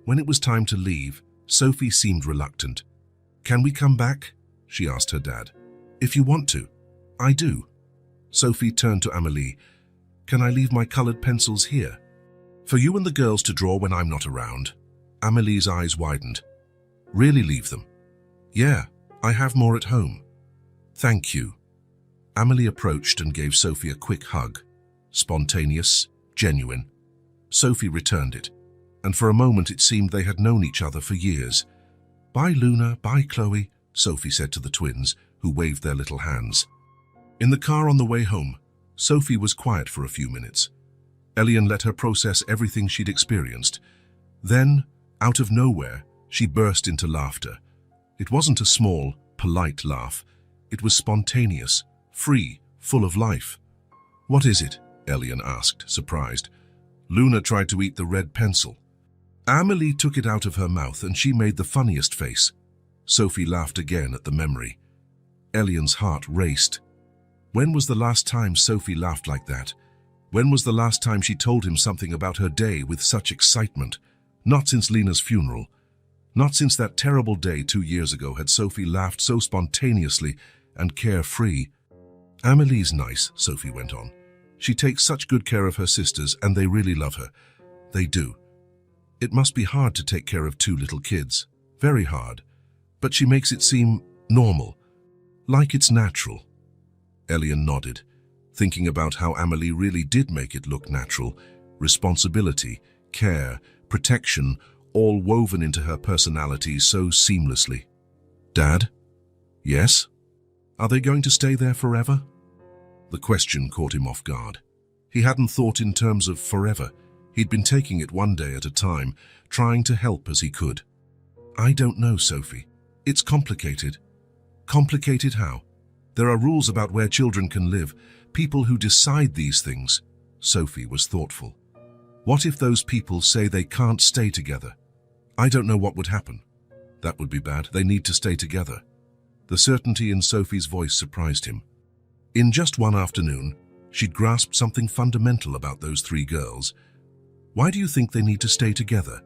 When it was time to leave, Sophie seemed reluctant. Can we come back? She asked her dad. If you want to. I do. Sophie turned to Amelie. Can I leave my colored pencils here? For you and the girls to draw when I'm not around. Amelie's eyes widened. Really leave them? Yeah, I have more at home. Thank you. Amelie approached and gave Sophie a quick hug. Spontaneous, genuine. Sophie returned it, and for a moment it seemed they had known each other for years. Bye, Luna, bye, Chloe, Sophie said to the twins, who waved their little hands. In the car on the way home, Sophie was quiet for a few minutes. Elian let her process everything she'd experienced. Then, out of nowhere, she burst into laughter. It wasn't a small, polite laugh. It was spontaneous, free, full of life. What is it? Elian asked, surprised. Luna tried to eat the red pencil. Amelie took it out of her mouth and she made the funniest face. Sophie laughed again at the memory. Elian's heart raced. When was the last time Sophie laughed like that? When was the last time she told him something about her day with such excitement? Not since Lena's funeral. Not since that terrible day 2 years ago had Sophie laughed so spontaneously and carefree. "Amelie's nice," Sophie went on. "She takes such good care of her sisters and they really love her. They do. It must be hard to take care of two little kids. Very hard. But she makes it seem normal. Like it's natural." Elian nodded, thinking about how Amelie really did make it look natural. Responsibility, care, protection, all woven into her personality so seamlessly. "Dad?" "Yes?" "Are they going to stay there forever?" The question caught him off guard. He hadn't thought in terms of forever. He'd been taking it one day at a time, trying to help as he could. "I don't know, Sophie. It's complicated." "Complicated how?" "There are rules about where children can live, people who decide these things." Sophie was thoughtful. "What if those people say they can't stay together?" "I don't know what would happen." "That would be bad. They need to stay together." The certainty in Sophie's voice surprised him. In just one afternoon, she'd grasped something fundamental about those three girls. "Why do you think they need to stay together?"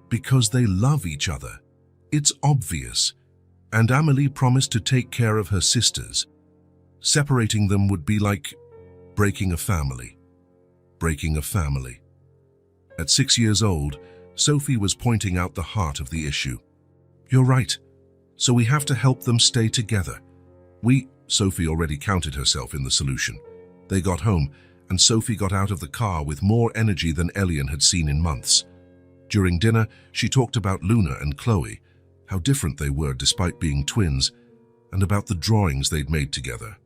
"Because they love each other. It's obvious. And Amelie promised to take care of her sisters. Separating them would be like breaking a family. Breaking a family." At 6 years old, Sophie was pointing out the heart of the issue. "You're right. So we have to help them stay together. Sophie already counted herself in the solution. They got home, and Sophie got out of the car with more energy than Elian had seen in months. During dinner, she talked about Luna and Chloe, how different they were despite being twins, and about the drawings they'd made together.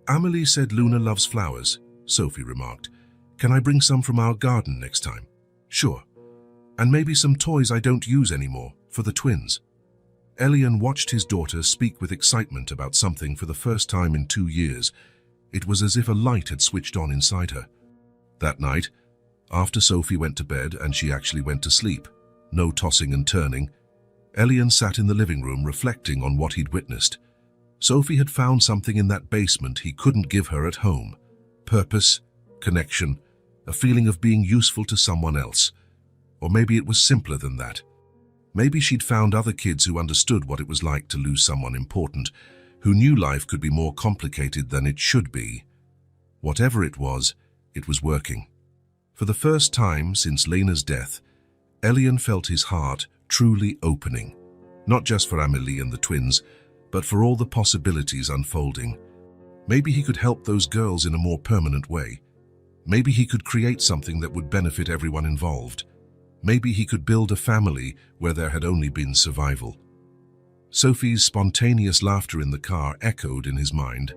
"Amelie said Luna loves flowers," Sophie remarked. "Can I bring some from our garden next time?" "Sure. And maybe some toys I don't use anymore, for the twins." Elian watched his daughter speak with excitement about something for the first time in 2 years. It was as if a light had switched on inside her. That night, after Sophie went to bed and she actually went to sleep, no tossing and turning, Elian sat in the living room reflecting on what he'd witnessed. Sophie had found something in that basement he couldn't give her at home. Purpose, connection, a feeling of being useful to someone else. Or maybe it was simpler than that. Maybe she'd found other kids who understood what it was like to lose someone important, who knew life could be more complicated than it should be. Whatever it was working. For the first time since Lena's death, Elian felt his heart truly opening, not just for Amelie and the twins, but for all the possibilities unfolding. Maybe he could help those girls in a more permanent way. Maybe he could create something that would benefit everyone involved. Maybe he could build a family where there had only been survival. Sophie's spontaneous laughter in the car echoed in his mind.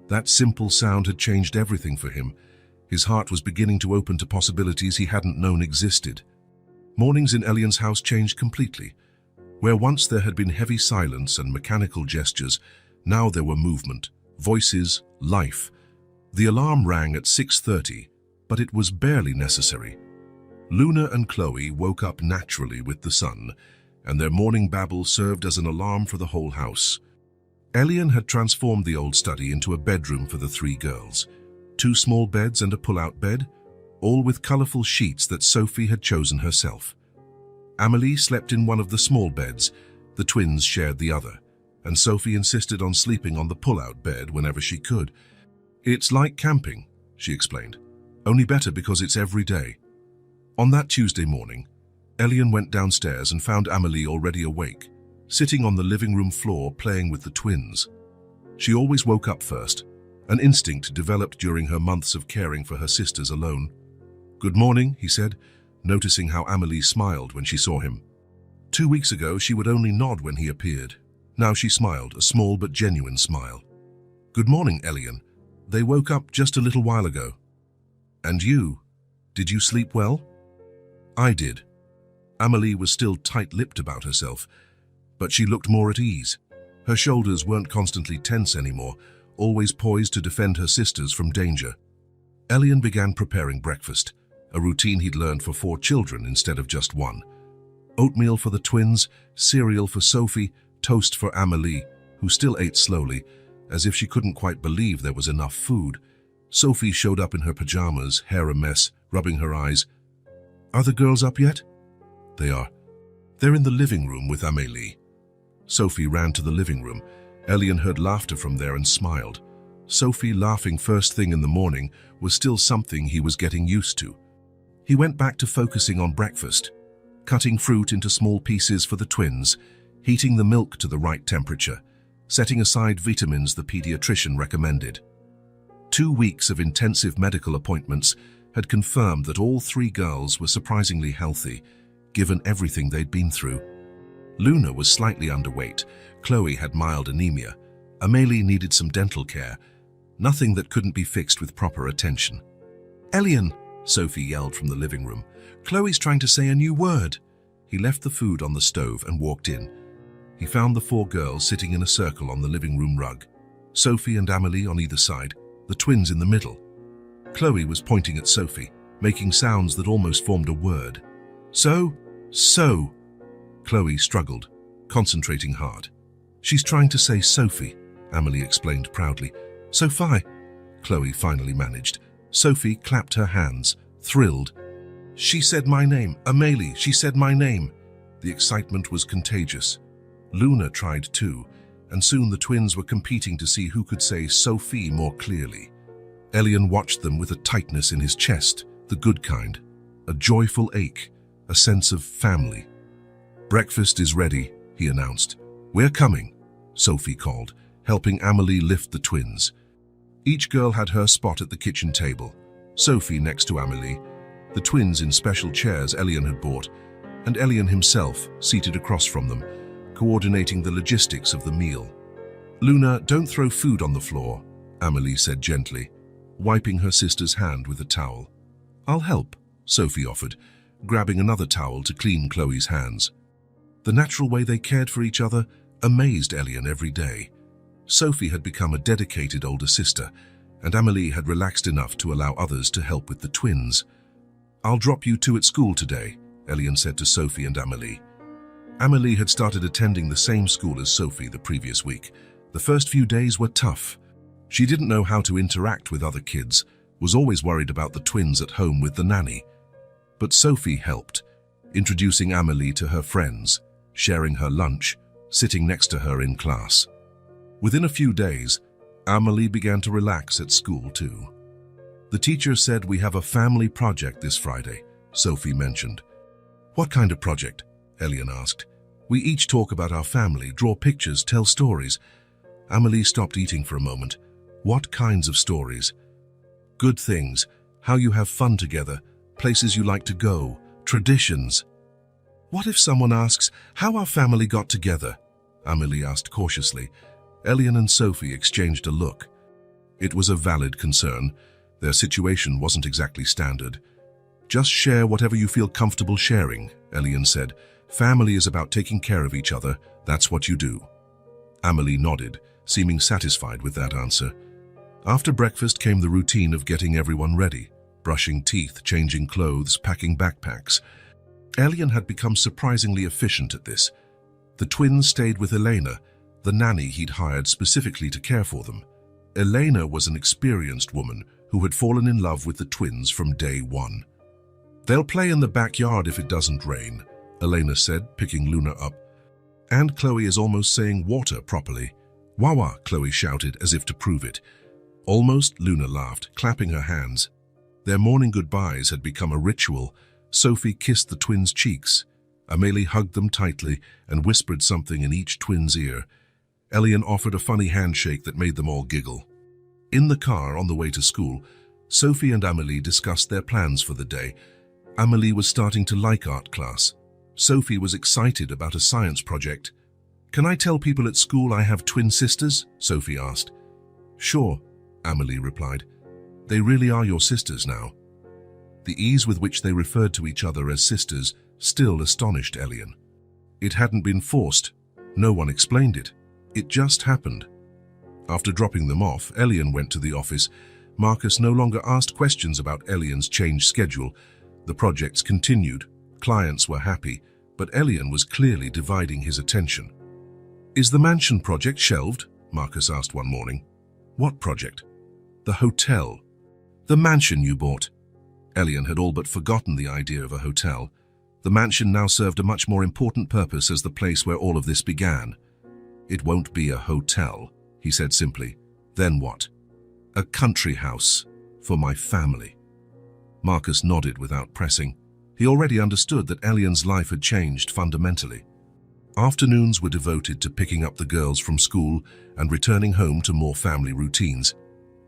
That simple sound had changed everything for him. His heart was beginning to open to possibilities he hadn't known existed. Mornings in Elian's house changed completely. Where once there had been heavy silence and mechanical gestures, now there were movement, voices, life. The alarm rang at 6:30, but it was barely necessary. Luna and Chloe woke up naturally with the sun, and their morning babble served as an alarm for the whole house. Elian had transformed the old study into a bedroom for the three girls. 2 small beds and a pull-out bed, all with colorful sheets that Sophie had chosen herself. Amelie slept in one of the small beds, the twins shared the other, and Sophie insisted on sleeping on the pull-out bed whenever she could. "It's like camping," she explained, "only better because it's every day." On that Tuesday morning, Elian went downstairs and found Amelie already awake, sitting on the living room floor playing with the twins. She always woke up first, an instinct developed during her months of caring for her sisters alone. "Good morning," he said, noticing how Amelie smiled when she saw him. 2 weeks ago, she would only nod when he appeared. Now she smiled, a small but genuine smile. "Good morning, Elian. They woke up just a little while ago." "And you? Did you sleep well?" "I did." Amelie was still tight-lipped about herself, but she looked more at ease. Her shoulders weren't constantly tense anymore, always poised to defend her sisters from danger. Elian began preparing breakfast, a routine he'd learned for 4 children instead of just 1. Oatmeal for the twins, cereal for Sophie, toast for Amelie, who still ate slowly, as if she couldn't quite believe there was enough food. Sophie showed up in her pajamas, hair a mess, rubbing her eyes. "Are the girls up yet?" "They are." They're in the living room with Amélie. Sophie ran to the living room. Elian heard laughter from there and smiled. Sophie laughing first thing in the morning was still something he was getting used to. He went back to focusing on breakfast, cutting fruit into small pieces for the twins, heating the milk to the right temperature, setting aside vitamins the pediatrician recommended. 2 weeks of intensive medical appointments had confirmed that all 3 girls were surprisingly healthy, given everything they'd been through. Luna was slightly underweight, Chloe had mild anemia, Amélie needed some dental care, nothing that couldn't be fixed with proper attention. "Elian," Sophie yelled from the living room, "Chloe's trying to say a new word." He left the food on the stove and walked in. He found the 4 girls sitting in a circle on the living room rug. Sophie and Amélie on either side, the twins in the middle. Chloe was pointing at Sophie, making sounds that almost formed a word. So. Chloe struggled, concentrating hard. "She's trying to say Sophie," Amélie explained proudly. "Sophie," Chloe finally managed. Sophie clapped her hands, thrilled. "She said my name, Amélie, she said my name." The excitement was contagious. Luna tried too, and soon the twins were competing to see who could say Sophie more clearly. Elian watched them with a tightness in his chest, the good kind, a joyful ache, a sense of family. "Breakfast is ready," he announced. "We're coming," Sophie called, helping Amélie lift the twins. Each girl had her spot at the kitchen table, Sophie next to Amélie, the twins in special chairs Elian had bought, and Elian himself seated across from them, coordinating the logistics of the meal. "Luna, don't throw food on the floor," Amélie said gently, wiping her sister's hand with a towel. "I'll help," Sophie offered, grabbing another towel to clean Chloe's hands. The natural way they cared for each other amazed Elian every day. Sophie had become a dedicated older sister, and Amélie had relaxed enough to allow others to help with the twins. "I'll drop you 2 at school today," Elian said to Sophie and Amélie. Amélie had started attending the same school as Sophie the previous week. The first few days were tough. She didn't know how to interact with other kids, was always worried about the twins at home with the nanny. But Sophie helped, introducing Amélie to her friends, sharing her lunch, sitting next to her in class. Within a few days, Amélie began to relax at school too. "The teacher said we have a family project this Friday," Sophie mentioned. "What kind of project?" Elian asked. "We each talk about our family, draw pictures, tell stories." Amélie stopped eating for a moment. "What kinds of stories?" "Good things, how you have fun together, places you like to go, traditions." "What if someone asks how our family got together?" Amélie asked cautiously. Elian and Sophie exchanged a look. It was a valid concern. Their situation wasn't exactly standard. "Just share whatever you feel comfortable sharing," Elian said. "Family is about taking care of each other. That's what you do." Amélie nodded, seeming satisfied with that answer. After breakfast came the routine of getting everyone ready, brushing teeth, changing clothes, packing backpacks. Elian had become surprisingly efficient at this. The twins stayed with Elena, the nanny he'd hired specifically to care for them. Elena was an experienced woman who had fallen in love with the twins from day one. "They'll play in the backyard if it doesn't rain," Elena said, picking Luna up. "And Chloe is almost saying water properly." "Wawa," Chloe shouted as if to prove it. "Almost," Luna laughed, clapping her hands. Their morning goodbyes had become a ritual. Sophie kissed the twins' cheeks. Amélie hugged them tightly and whispered something in each twin's ear. Elian offered a funny handshake that made them all giggle. In the car on the way to school, Sophie and Amélie discussed their plans for the day. Amélie was starting to like art class. Sophie was excited about a science project. "Can I tell people at school I have twin sisters?" Sophie asked. "Sure," Amélie replied. "They really are your sisters now." The ease with which they referred to each other as sisters still astonished Elian. It hadn't been forced. No one explained it. It just happened. After dropping them off, Elian went to the office. Marcus no longer asked questions about Elian's changed schedule. The projects continued. Clients were happy, but Elian was clearly dividing his attention. "Is the mansion project shelved?" Marcus asked one morning. "What project?" "The hotel." "The mansion you bought." Elian had all but forgotten the idea of a hotel. The mansion now served a much more important purpose as the place where all of this began. "It won't be a hotel," he said simply. "Then what?" "A country house for my family." Marcus nodded without pressing. He already understood that Elian's life had changed fundamentally. Afternoons were devoted to picking up the girls from school and returning home to more family routines.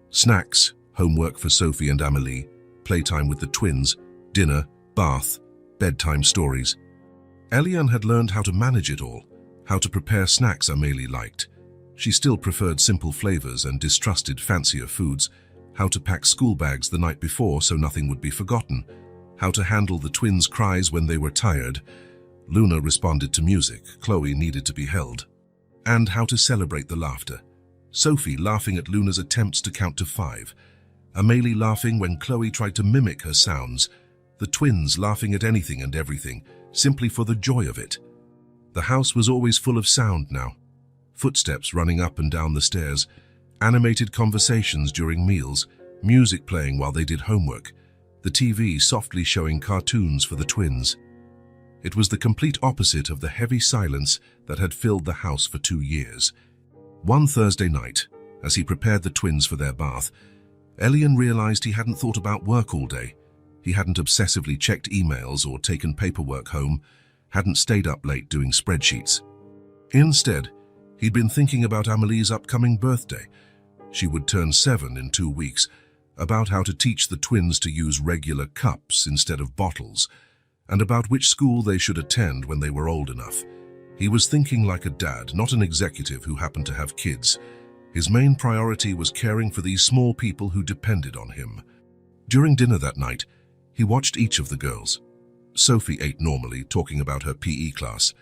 Snacks, homework for Sophie and Amélie, playtime with the twins, dinner, bath, bedtime stories. Elian had learned how to manage it all, how to prepare snacks Amélie liked. She still preferred simple flavors and distrusted fancier foods, how to pack school bags the night before so nothing would be forgotten, how to handle the twins' cries when they were tired. Luna responded to music, Chloe needed to be held. And how to celebrate the laughter. Sophie laughing at Luna's attempts to count to 5. Amélie laughing when Chloe tried to mimic her sounds. The twins laughing at anything and everything, simply for the joy of it. The house was always full of sound now. Footsteps running up and down the stairs, animated conversations during meals, music playing while they did homework, the TV softly showing cartoons for the twins. It was the complete opposite of the heavy silence that had filled the house for 2 years. One Thursday night, as he prepared the twins for their bath, Elian realized he hadn't thought about work all day. He hadn't obsessively checked emails or taken paperwork home, hadn't stayed up late doing spreadsheets. Instead, he'd been thinking about Amélie's upcoming birthday. She would turn 7 in 2 weeks, about how to teach the twins to use regular cups instead of bottles, and about which school they should attend when they were old enough. He was thinking like a dad, not an executive who happened to have kids. His main priority was caring for these small people who depended on him. During dinner that night, he watched each of the girls. Sophie ate normally, talking about her PE class.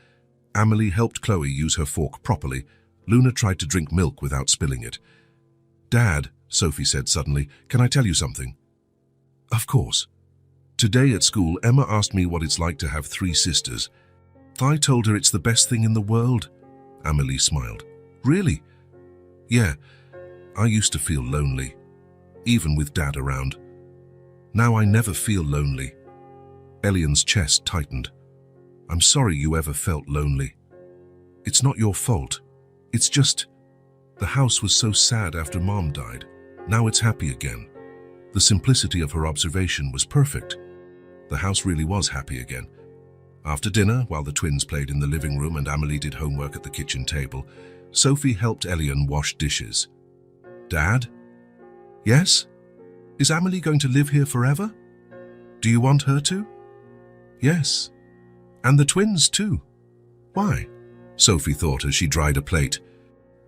Amélie helped Chloe use her fork properly. Luna tried to drink milk without spilling it. "Dad," Sophie said suddenly, "can I tell you something?" "Of course." "Today at school, Emma asked me what it's like to have 3 sisters. I told her it's the best thing in the world." Amélie smiled. "Really?" "Yeah, I used to feel lonely, even with Dad around. Now I never feel lonely." Elian's chest tightened. "I'm sorry you ever felt lonely. It's not your fault. It's just, the house was so sad after Mom died. Now it's happy again." The simplicity of her observation was perfect. The house really was happy again. After dinner, while the twins played in the living room and Amélie did homework at the kitchen table, Sophie helped Elian wash dishes. "Dad?" "Yes? Is Amélie going to live here forever? Do you want her to?" "Yes. And the twins too." "Why?" Sophie thought as she dried a plate.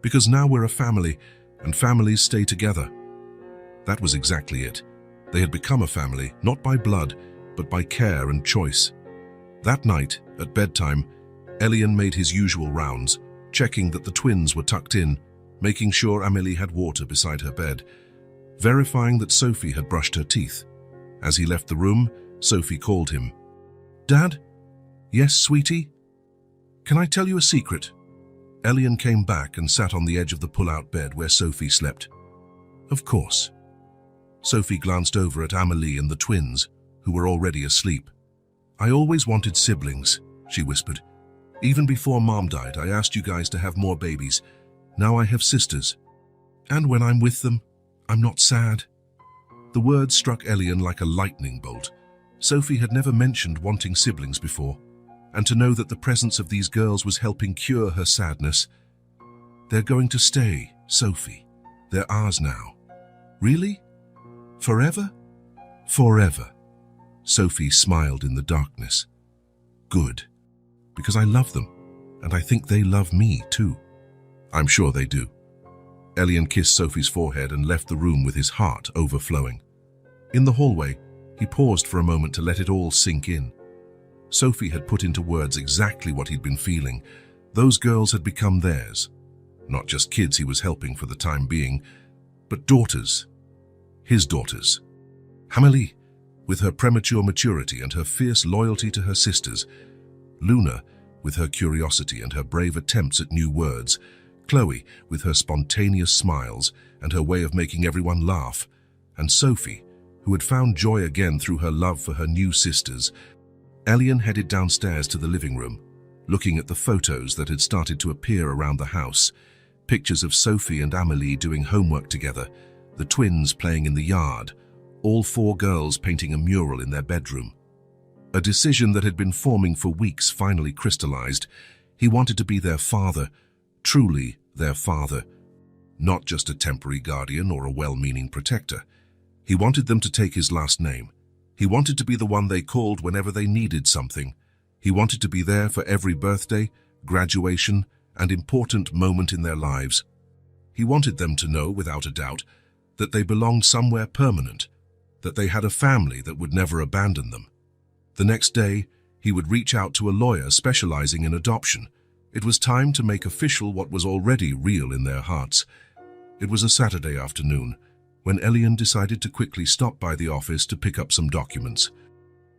"Because now we're a family, and families stay together." That was exactly it. They had become a family, not by blood, but by care and choice. That night, at bedtime, Elian made his usual rounds, checking that the twins were tucked in, making sure Amélie had water beside her bed, verifying that Sophie had brushed her teeth. As he left the room, Sophie called him. "Dad?" "Yes, sweetie?" "Can I tell you a secret?" Elian came back and sat on the edge of the pull-out bed where Sophie slept. "Of course." Sophie glanced over at Amélie and the twins, who were already asleep. "I always wanted siblings," she whispered. "Even before Mom died, I asked you guys to have more babies. Now I have sisters. And when I'm with them, I'm not sad." The words struck Elian like a lightning bolt. Sophie had never mentioned wanting siblings before, and to know that the presence of these girls was helping cure her sadness. "They're going to stay, Sophie. They're ours now." "Really? Forever?" "Forever." Sophie smiled in the darkness. "Good. Because I love them, and I think they love me too." "I'm sure they do." Elian kissed Sophie's forehead and left the room with his heart overflowing. In the hallway, he paused for a moment to let it all sink in. Sophie had put into words exactly what he'd been feeling. Those girls had become theirs. Not just kids he was helping for the time being, but daughters. His daughters. Amélie, with her premature maturity and her fierce loyalty to her sisters. Luna, with her curiosity and her brave attempts at new words. Chloe, with her spontaneous smiles and her way of making everyone laugh. And Sophie, who had found joy again through her love for her new sisters. Elian headed downstairs to the living room, looking at the photos that had started to appear around the house. Pictures of Sophie and Amélie doing homework together, the twins playing in the yard, all four girls painting a mural in their bedroom. A decision that had been forming for weeks finally crystallized. He wanted to be their father, truly their father. Not just a temporary guardian or a well-meaning protector. He wanted them to take his last name. He wanted to be the one they called whenever they needed something. He wanted to be there for every birthday, graduation, and important moment in their lives. He wanted them to know, without a doubt, that they belonged somewhere permanent, that they had a family that would never abandon them. The next day, he would reach out to a lawyer specializing in adoption. It was time to make official what was already real in their hearts. It was a Saturday afternoon, when Elian decided to quickly stop by the office to pick up some documents.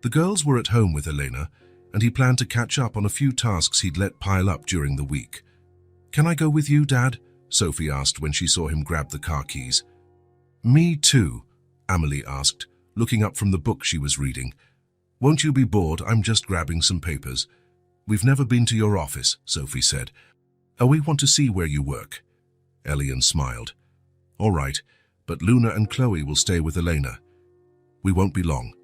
The girls were at home with Elena, and he planned to catch up on a few tasks he'd let pile up during the week. "Can I go with you, Dad?" Sophie asked when she saw him grab the car keys. "Me too," Amélie asked, looking up from the book she was reading. "Won't you be bored? I'm just grabbing some papers." "We've never been to your office," Sophie said. "Oh, we want to see where you work." Elian smiled. "All right, but Luna and Chloe will stay with Elena. We won't be long."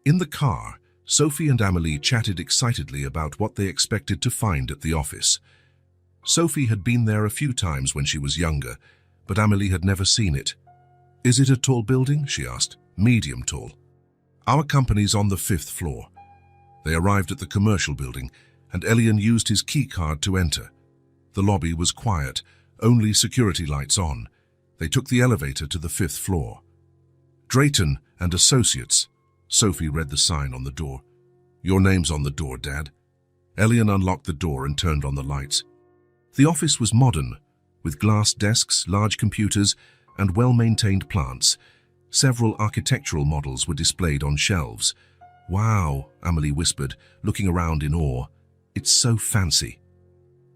In the car, Sophie and Amélie chatted excitedly about what they expected to find at the office. Sophie had been there a few times when she was younger, but Amélie had never seen it. "Is it a tall building?" she asked. "Medium tall." "Our company's on the 5th floor." They arrived at the commercial building, and Elian used his key card to enter. The lobby was quiet, only security lights on. They took the elevator to the 5th floor. "Drayton and Associates." Sophie read the sign on the door. "Your name's on the door, Dad." Elian unlocked the door and turned on the lights. The office was modern, with glass desks, large computers, and well-maintained plants. Several architectural models were displayed on shelves. "Wow," Amélie whispered, looking around in awe. "It's so fancy."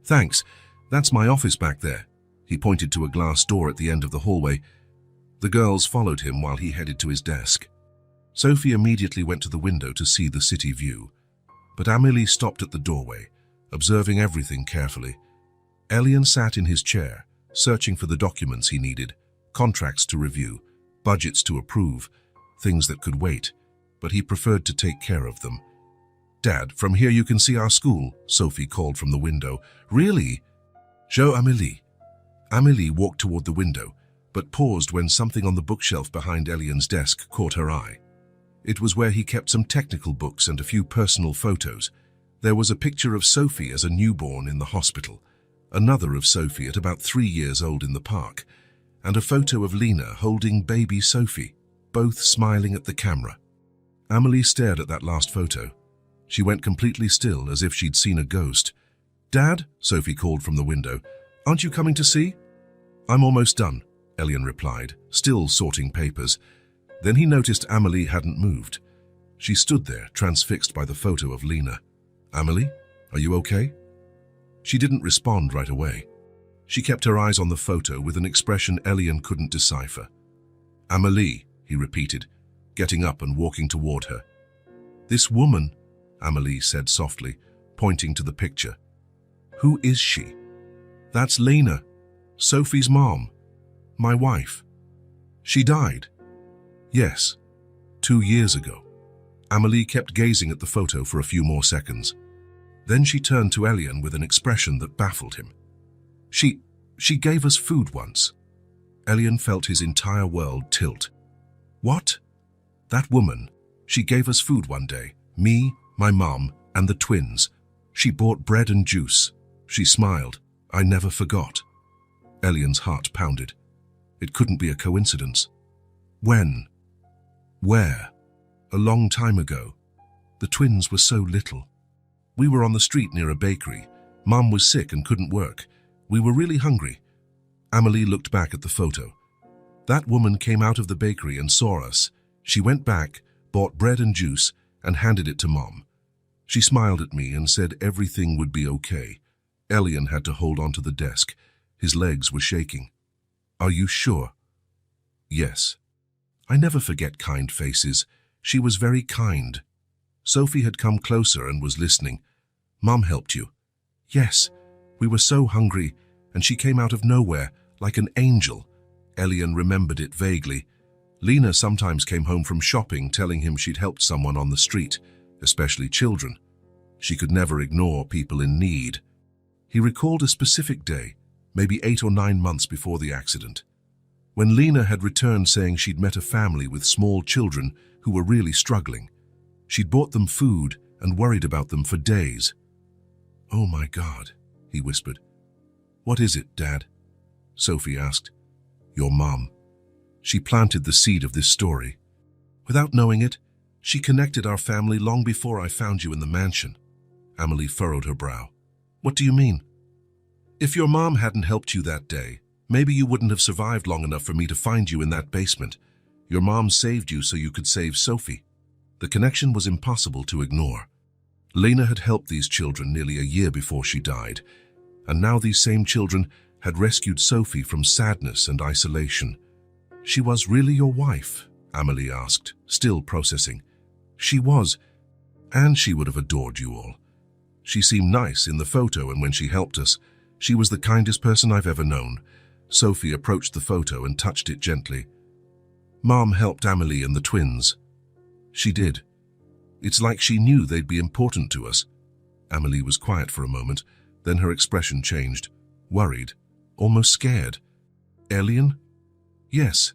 "Thanks. That's my office back there." He pointed to a glass door at the end of the hallway. The girls followed him while he headed to his desk. Sophie immediately went to the window to see the city view, but Amélie stopped at the doorway, observing everything carefully. Elian sat in his chair, searching for the documents he needed, contracts to review, budgets to approve, things that could wait, but he preferred to take care of them. "Dad, from here you can see our school," Sophie called from the window. "Really?" "Show Amélie." Amélie walked toward the window, but paused when something on the bookshelf behind Elian's desk caught her eye. It was where he kept some technical books and a few personal photos. There was a picture of Sophie as a newborn in the hospital, another of Sophie at about 3 years old in the park, and a photo of Lena holding baby Sophie, both smiling at the camera. Amélie stared at that last photo. She went completely still, as if she'd seen a ghost. "Dad," Sophie called from the window, "aren't you coming to see?" "I'm almost done," Elian replied, still sorting papers. Then he noticed Amélie hadn't moved. She stood there, transfixed by the photo of Lena. "Amélie, are you okay?" She didn't respond right away. She kept her eyes on the photo with an expression Elian couldn't decipher. "Amélie," he repeated, getting up and walking toward her. "This woman," Amélie said softly, pointing to the picture. "Who is she?" "That's Lena, Sophie's mom, my wife. She died." "Yes, 2 years ago." Amélie kept gazing at the photo for a few more seconds. Then she turned to Elian with an expression that baffled him. She gave us food once." Elian felt his entire world tilt. "What?" "That woman, she gave us food one day, me, my mom, and the twins. She bought bread and juice. She smiled. I never forgot." Elian's heart pounded. It couldn't be a coincidence. "When? Where?" "A long time ago. The twins were so little. We were on the street near a bakery. Mom was sick and couldn't work. We were really hungry." Amélie looked back at the photo. "That woman came out of the bakery and saw us. She went back, bought bread and juice, and handed it to Mom. She smiled at me and said everything would be okay." Elian had to hold onto the desk. His legs were shaking. "Are you sure?" "Yes. I never forget kind faces. She was very kind." Sophie had come closer and was listening. "Mom helped you." "Yes, we were so hungry, and she came out of nowhere, like an angel." Elian remembered it vaguely. Lena sometimes came home from shopping telling him she'd helped someone on the street, especially children. She could never ignore people in need. He recalled a specific day, maybe 8 or 9 months before the accident, when Lena had returned saying she'd met a family with small children who were really struggling. She'd bought them food and worried about them for days. "Oh my God," he whispered. "What is it, Dad?" Sophie asked. "Your mom. She planted the seed of this story. Without knowing it, she connected our family long before I found you in the mansion." Amelie furrowed her brow. "What do you mean?" "If your mom hadn't helped you that day, maybe you wouldn't have survived long enough for me to find you in that basement. Your mom saved you so you could save Sophie." The connection was impossible to ignore. Lena had helped these children nearly a year before she died, and now these same children had rescued Sophie from sadness and isolation. "She was really your wife?" Amelie asked, still processing. "She was, and she would have adored you all. She seemed nice in the photo, and when she helped us, she was the kindest person I've ever known." Sophie approached the photo and touched it gently. "Mom helped Amelie and the twins." "She did. It's like she knew they'd be important to us." Amelie was quiet for a moment, then her expression changed, worried, almost scared. "Elian?" "Yes.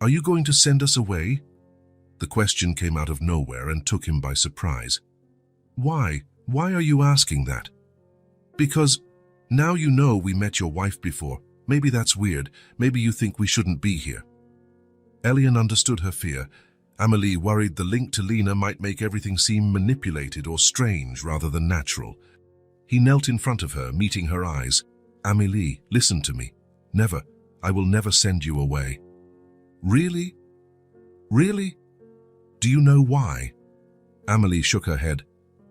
Are you going to send us away?" The question came out of nowhere and took him by surprise. "Why? Why are you asking that?" "Because now you know we met your wife before. Maybe that's weird. Maybe you think we shouldn't be here." Elian understood her fear. Amelie worried the link to Lena might make everything seem manipulated or strange rather than natural. He knelt in front of her, meeting her eyes. "Amelie, listen to me. Never. I will never send you away." "Really? Really? Do you know why?" Amelie shook her head.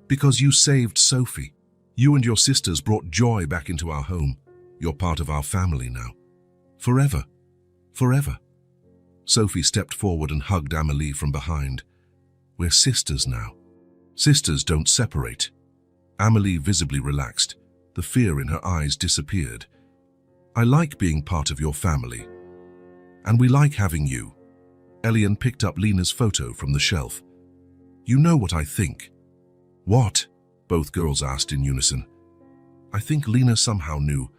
"Because you saved Sophie. You and your sisters brought joy back into our home. You're part of our family now. Forever. Forever." Sophie stepped forward and hugged Amelie from behind. "We're sisters now. Sisters don't separate." Amelie visibly relaxed. The fear in her eyes disappeared. "I like being part of your family. And we like having you." Elian picked up Lena's photo from the shelf. "You know what I think." "What?" both girls asked in unison. "I think Lena somehow knew.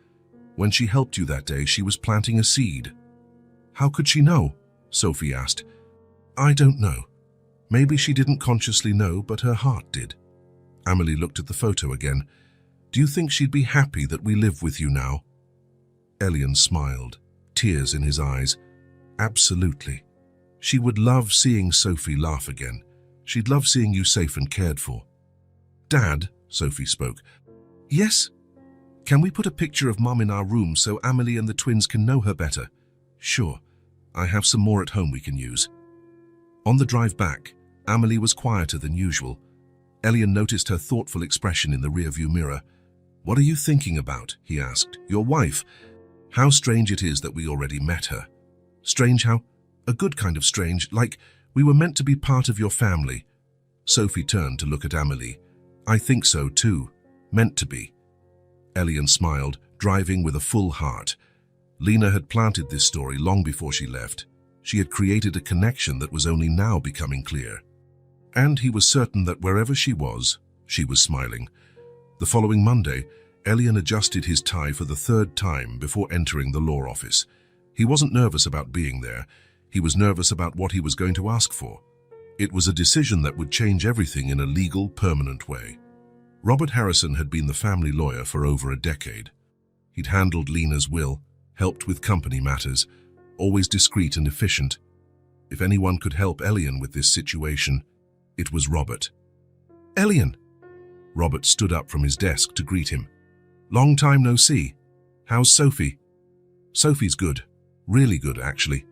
When she helped you that day, she was planting a seed." "How could she know?" Sophie asked. "I don't know. Maybe she didn't consciously know, but her heart did." Amelie looked at the photo again. "Do you think she'd be happy that we live with you now?" Elian smiled, tears in his eyes. "Absolutely. She would love seeing Sophie laugh again. She'd love seeing you safe and cared for." "Dad," Sophie spoke. "Yes? Can we put a picture of Mom in our room so Amelie and the twins can know her better?" "Sure. I have some more at home we can use." On the drive back, Amelie was quieter than usual. Elian noticed her thoughtful expression in the rearview mirror. "What are you thinking about?" he asked. "Your wife? How strange it is that we already met her." "Strange how? A good kind of strange, like we were meant to be part of your family." Sophie turned to look at Amelie. "I think so too. Meant to be." Elian smiled, driving with a full heart. Lena had planted this story long before she left. She had created a connection that was only now becoming clear. And he was certain that wherever she was smiling. The following Monday, Elian adjusted his tie for the 3rd time before entering the law office. He wasn't nervous about being there. He was nervous about what he was going to ask for. It was a decision that would change everything in a legal, permanent way. Robert Harrison had been the family lawyer for over a decade. He'd handled Lena's will, helped with company matters, always discreet and efficient. If anyone could help Elian with this situation, it was Robert. "Elian!" Robert stood up from his desk to greet him. "Long time no see. How's Sophie?" "Sophie's good. Really good, actually.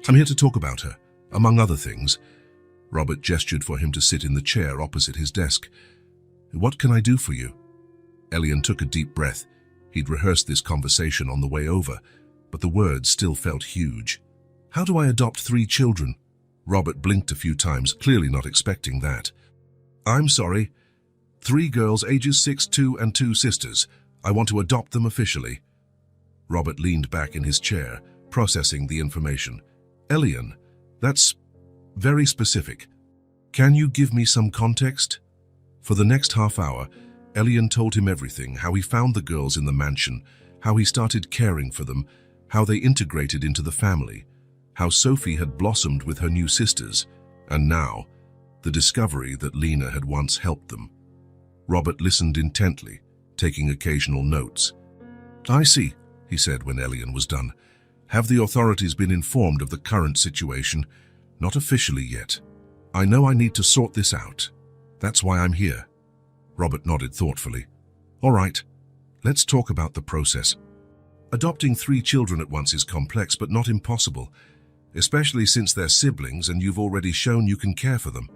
I'm here to talk about her, among other things." Robert gestured for him to sit in the chair opposite his desk. "What can I do for you?" Elian took a deep breath. He'd rehearsed this conversation on the way over, but the words still felt huge. "How do I adopt 3 children?" Robert blinked a few times, clearly not expecting that. I'm sorry. 3 girls ages 6, 2 and 2 sisters. I want to adopt them officially. Robert leaned back in his chair, processing the information. Elian, that's very specific. Can you give me some context? For the next half hour, Elian told him everything, how he found the girls in the mansion, how he started caring for them, how they integrated into the family, how Sophie had blossomed with her new sisters, and now, the discovery that Lena had once helped them. Robert listened intently, taking occasional notes. I see, he said when Elian was done. Have the authorities been informed of the current situation? Not officially yet. I know I need to sort this out. That's why I'm here. Robert nodded thoughtfully. All right, let's talk about the process. Adopting 3 children at once is complex but not impossible, especially since they're siblings and you've already shown you can care for them.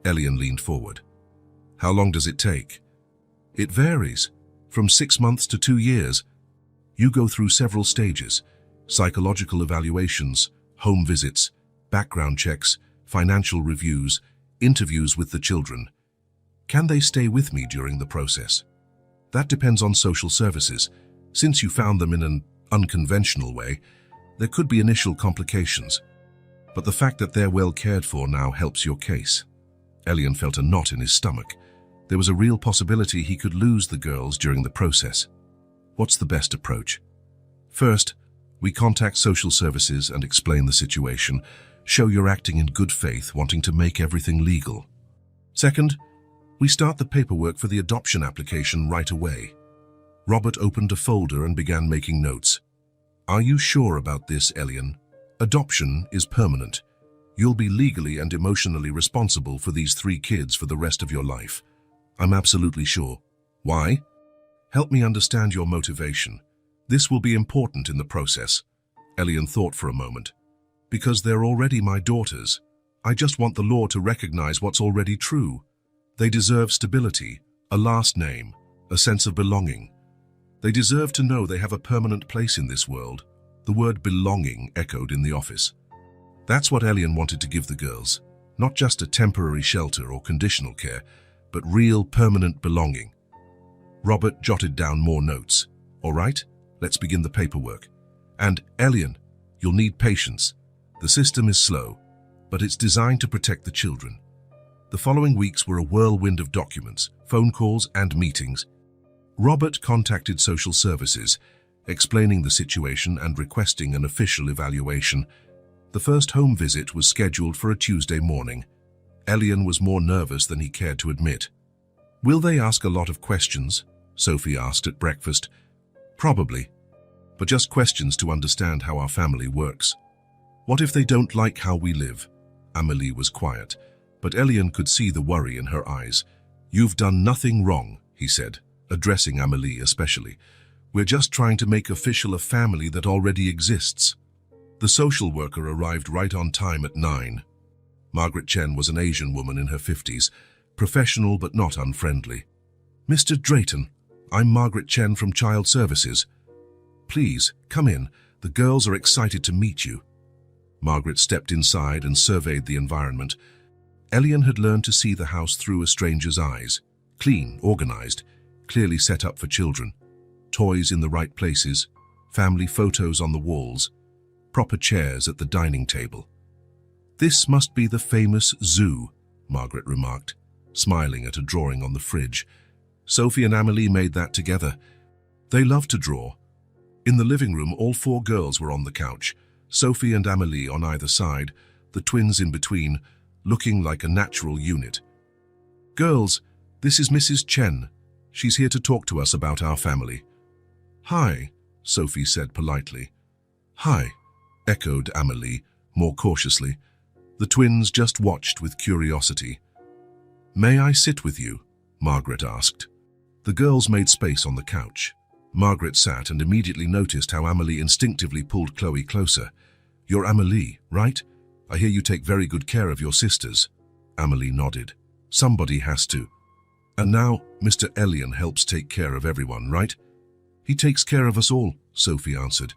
Elian leaned forward. How long does it take? It varies, from 6 months to 2 years. You go through several stages: psychological evaluations, home visits, background checks, financial reviews, interviews with the children. Can they stay with me during the process? That depends on social services. Since you found them in an unconventional way, there could be initial complications. But the fact that they're well cared for now helps your case. Elian felt a knot in his stomach. There was a real possibility he could lose the girls during the process. What's the best approach? First, we contact social services and explain the situation. Show you're acting in good faith, wanting to make everything legal. Second, we start the paperwork for the adoption application right away. Robert opened a folder and began making notes. Are you sure about this, Elian? Adoption is permanent. You'll be legally and emotionally responsible for these 3 kids for the rest of your life. I'm absolutely sure. Why? Help me understand your motivation. This will be important in the process. Elian thought for a moment. Because they're already my daughters. I just want the law to recognize what's already true. They deserve stability, a last name, a sense of belonging. They deserve to know they have a permanent place in this world. The word belonging echoed in the office. That's what Elian wanted to give the girls. Not just a temporary shelter or conditional care, but real permanent belonging. Robert jotted down more notes. All right, let's begin the paperwork. And Elian, you'll need patience. The system is slow, but it's designed to protect the children. The following weeks were a whirlwind of documents, phone calls and meetings. Robert contacted social services, explaining the situation and requesting an official evaluation. The first home visit was scheduled for a Tuesday morning. Elian was more nervous than he cared to admit. Will they ask a lot of questions? Sophie asked at breakfast. Probably, but just questions to understand how our family works. What if they don't like how we live? Amélie was quiet, but Elian could see the worry in her eyes. You've done nothing wrong, he said, addressing Amélie especially. We're just trying to make official a family that already exists. The social worker arrived right on time at 9. Margaret Chen was an Asian woman in her 50s, professional but not unfriendly. Mr. Drayton, I'm Margaret Chen from Child Services. Please, come in. The girls are excited to meet you. Margaret stepped inside and surveyed the environment. Elian had learned to see the house through a stranger's eyes. Clean, organized, clearly set up for children. Toys in the right places, family photos on the walls, proper chairs at the dining table. This must be the famous zoo, Margaret remarked, smiling at a drawing on the fridge. Sophie and Amélie made that together. They love to draw. In the living room, all 4 girls were on the couch, Sophie and Amélie on either side, the twins in between, looking like a natural unit. Girls, this is Mrs. Chen. She's here to talk to us about our family. Hi, Sophie said politely. Hi, echoed Amélie, more cautiously. The twins just watched with curiosity. May I sit with you? Margaret asked. The girls made space on the couch. Margaret sat and immediately noticed how Amélie instinctively pulled Chloe closer. You're Amélie, right? I hear you take very good care of your sisters. Amélie nodded. Somebody has to. And now, Mr. Elian helps take care of everyone, right? He takes care of us all, Sophie answered.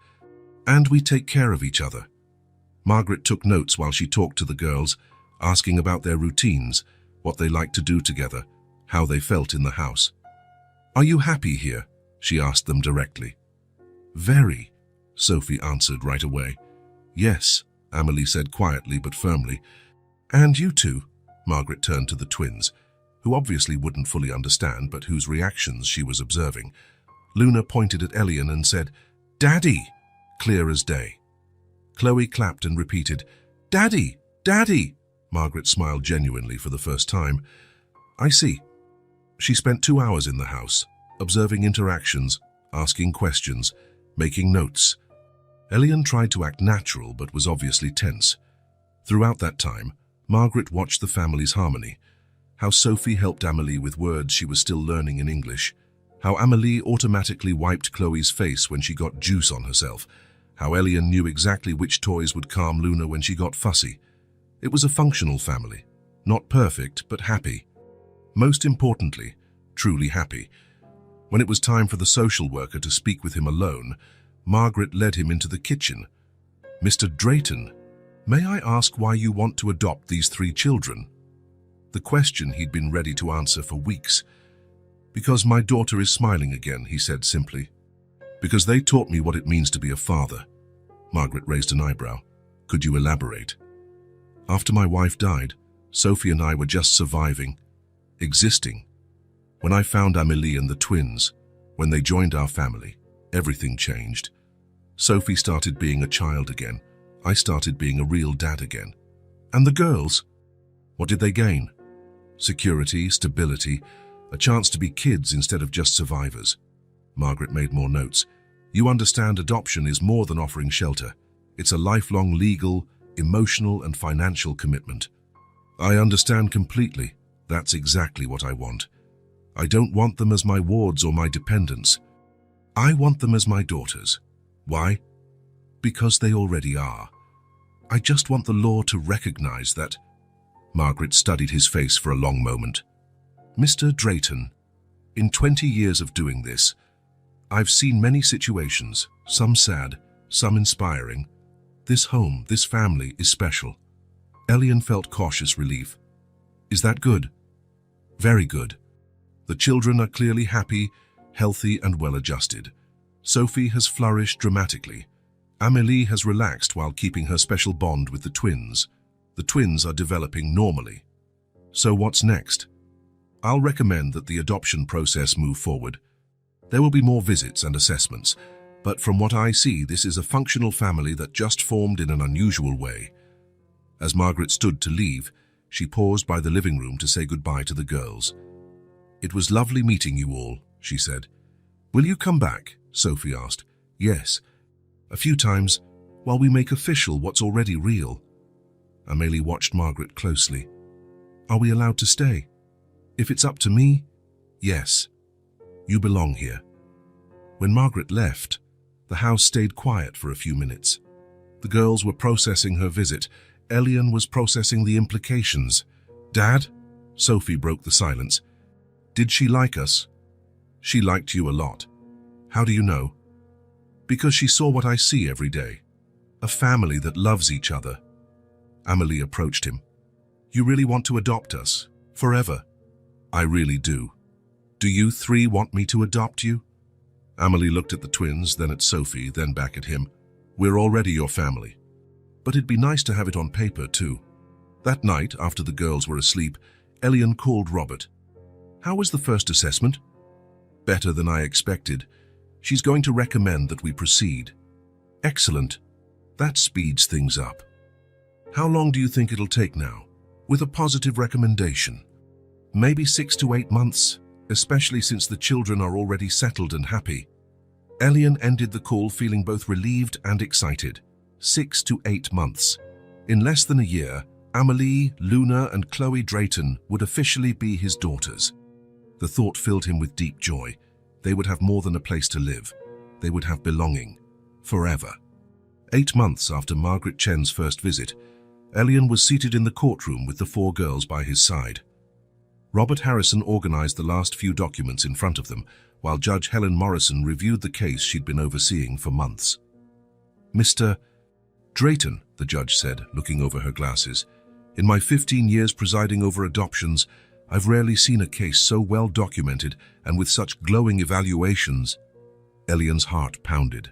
And we take care of each other. Margaret took notes while she talked to the girls, asking about their routines, what they liked to do together, how they felt in the house. "Are you happy here?" she asked them directly. "Very," Sophie answered right away. "Yes," Amelie said quietly but firmly. "And you too?" Margaret turned to the twins, who obviously wouldn't fully understand but whose reactions she was observing. Luna pointed at Elian and said, "Daddy!" clear as day. Chloe clapped and repeated, "Daddy! Daddy!" Margaret smiled genuinely for the first time. "I see." She spent 2 hours in the house, observing interactions, asking questions, making notes. Elian tried to act natural but was obviously tense. Throughout that time, Margaret watched the family's harmony, how Sophie helped Amelie with words she was still learning in English, how Amelie automatically wiped Chloe's face when she got juice on herself, how Elian knew exactly which toys would calm Luna when she got fussy. It was a functional family, not perfect but happy. Most importantly, truly happy. When it was time for the social worker to speak with him alone, Margaret led him into the kitchen. "Mr. Drayton, may I ask why you want to adopt these 3 children?" The question he'd been ready to answer for weeks. "Because my daughter is smiling again," he said simply. "Because they taught me what it means to be a father." Margaret raised an eyebrow. "Could you elaborate?" "After my wife died, Sophie and I were just surviving, existing. When I found Amelie and the twins, when they joined our family, everything changed. Sophie started being a child again. I started being a real dad again. And the girls? What did they gain? Security, stability, a chance to be kids instead of just survivors." Margaret made more notes. "You understand adoption is more than offering shelter. It's a lifelong legal, emotional and financial commitment." "I understand completely. That's exactly what I want. I don't want them as my wards or my dependents. I want them as my daughters. Why? Because they already are. I just want the law to recognize that." Margaret studied his face for a long moment. "Mr. Drayton, in 20 years of doing this, I've seen many situations, some sad, some inspiring. This home, this family is special." Elian felt cautious relief. "Is that good?" "Very good. The children are clearly happy, healthy and well-adjusted. Sophie has flourished dramatically. Amelie has relaxed while keeping her special bond with the twins. The twins are developing normally. So what's next? I'll recommend that the adoption process move forward. There will be more visits and assessments, but from what I see, this is a functional family that just formed in an unusual way." As Margaret stood to leave, she paused by the living room to say goodbye to the girls. "It was lovely meeting you all," she said. "Will you come back?" Sophie asked. "Yes, a few times, while we make official what's already real." Amelie watched Margaret closely. "Are we allowed to stay?" "If it's up to me, yes. You belong here." When Margaret left, the house stayed quiet for a few minutes. The girls were processing her visit. Elian was processing the implications. "Dad?" Sophie broke the silence. "Did she like us?" "She liked you a lot." "How do you know?" "Because she saw what I see every day. A family that loves each other." Amelie approached him. "You really want to adopt us? Forever?" "I really do. Do you 3 want me to adopt you?" Amelie looked at the twins, then at Sophie, then back at him. "We're already your family. But it'd be nice to have it on paper, too." That night, after the girls were asleep, Elian called Robert. "How was the first assessment?" "Better than I expected. She's going to recommend that we proceed." "Excellent. That speeds things up. How long do you think it'll take now, with a positive recommendation?" "Maybe 6 to 8 months, especially since the children are already settled and happy." Elian ended the call feeling both relieved and excited. 6 to 8 months. In less than a year, Amelie, Luna and Chloe Drayton would officially be his daughters. The thought filled him with deep joy. They would have more than a place to live. They would have belonging. Forever. 8 months after Margaret Chen's first visit, Elian was seated in the courtroom with the 4 girls by his side. Robert Harrison organized the last few documents in front of them, while Judge Helen Morrison reviewed the case she'd been overseeing for months. "Mr. Drayton," the judge said, looking over her glasses, In my 15 years presiding over adoptions, I've rarely seen a case so well documented and with such glowing evaluations. Elian's heart pounded.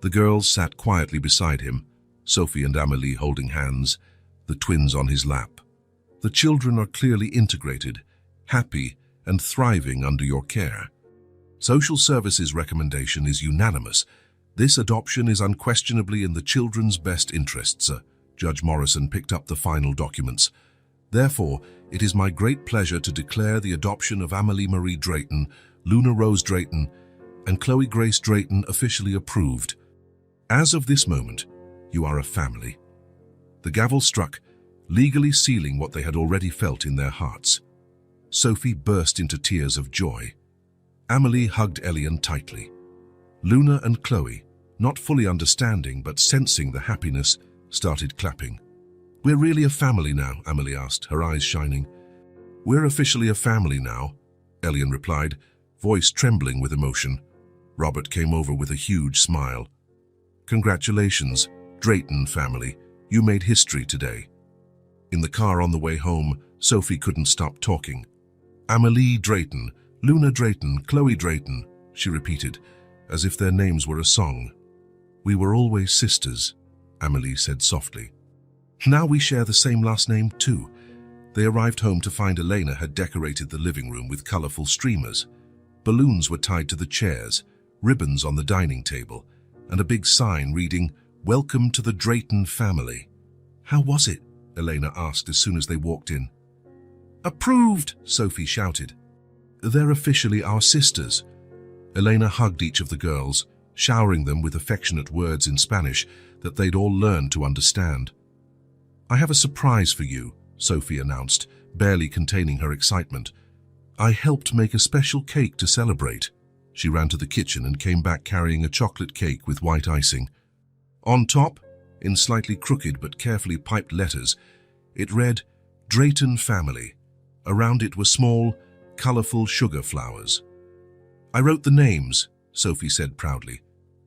The girls sat quietly beside him, Sophie and Amélie holding hands, the twins on his lap. The children are clearly integrated, happy, and thriving under your care. Social Services recommendation is unanimous. This adoption is unquestionably in the children's best interests. Judge Morrison picked up the final documents. Therefore, it is my great pleasure to declare the adoption of Amélie Marie Drayton, Luna Rose Drayton, and Chloe Grace Drayton officially approved. As of this moment, you are a family. The gavel struck, legally sealing what they had already felt in their hearts. Sophie burst into tears of joy. Amélie hugged Elian tightly. Luna and Chloe, not fully understanding but sensing the happiness, started clapping. "We're really a family now," Amélie asked, her eyes shining. "We're officially a family now," Elian replied, voice trembling with emotion. Robert came over with a huge smile. "Congratulations, Drayton family. You made history today." In the car on the way home, Sophie couldn't stop talking. "Amélie Drayton, Luna Drayton, Chloe Drayton," she repeated, as if their names were a song. "We were always sisters," Amélie said softly. "Now we share the same last name too." They arrived home to find Elena had decorated the living room with colorful streamers. Balloons were tied to the chairs, ribbons on the dining table, and a big sign reading, "Welcome to the Drayton family." "How was it?" Elena asked as soon as they walked in. "Approved!" Sophie shouted. "They're officially our sisters." Elena hugged each of the girls, showering them with affectionate words in Spanish that they'd all learned to understand. "I have a surprise for you," Sophie announced, barely containing her excitement. "I helped make a special cake to celebrate." She ran to the kitchen and came back carrying a chocolate cake with white icing. On top, in slightly crooked but carefully piped letters, it read, "Drayton family." Around it were small, colorful sugar flowers. "I wrote the names," Sophie said proudly.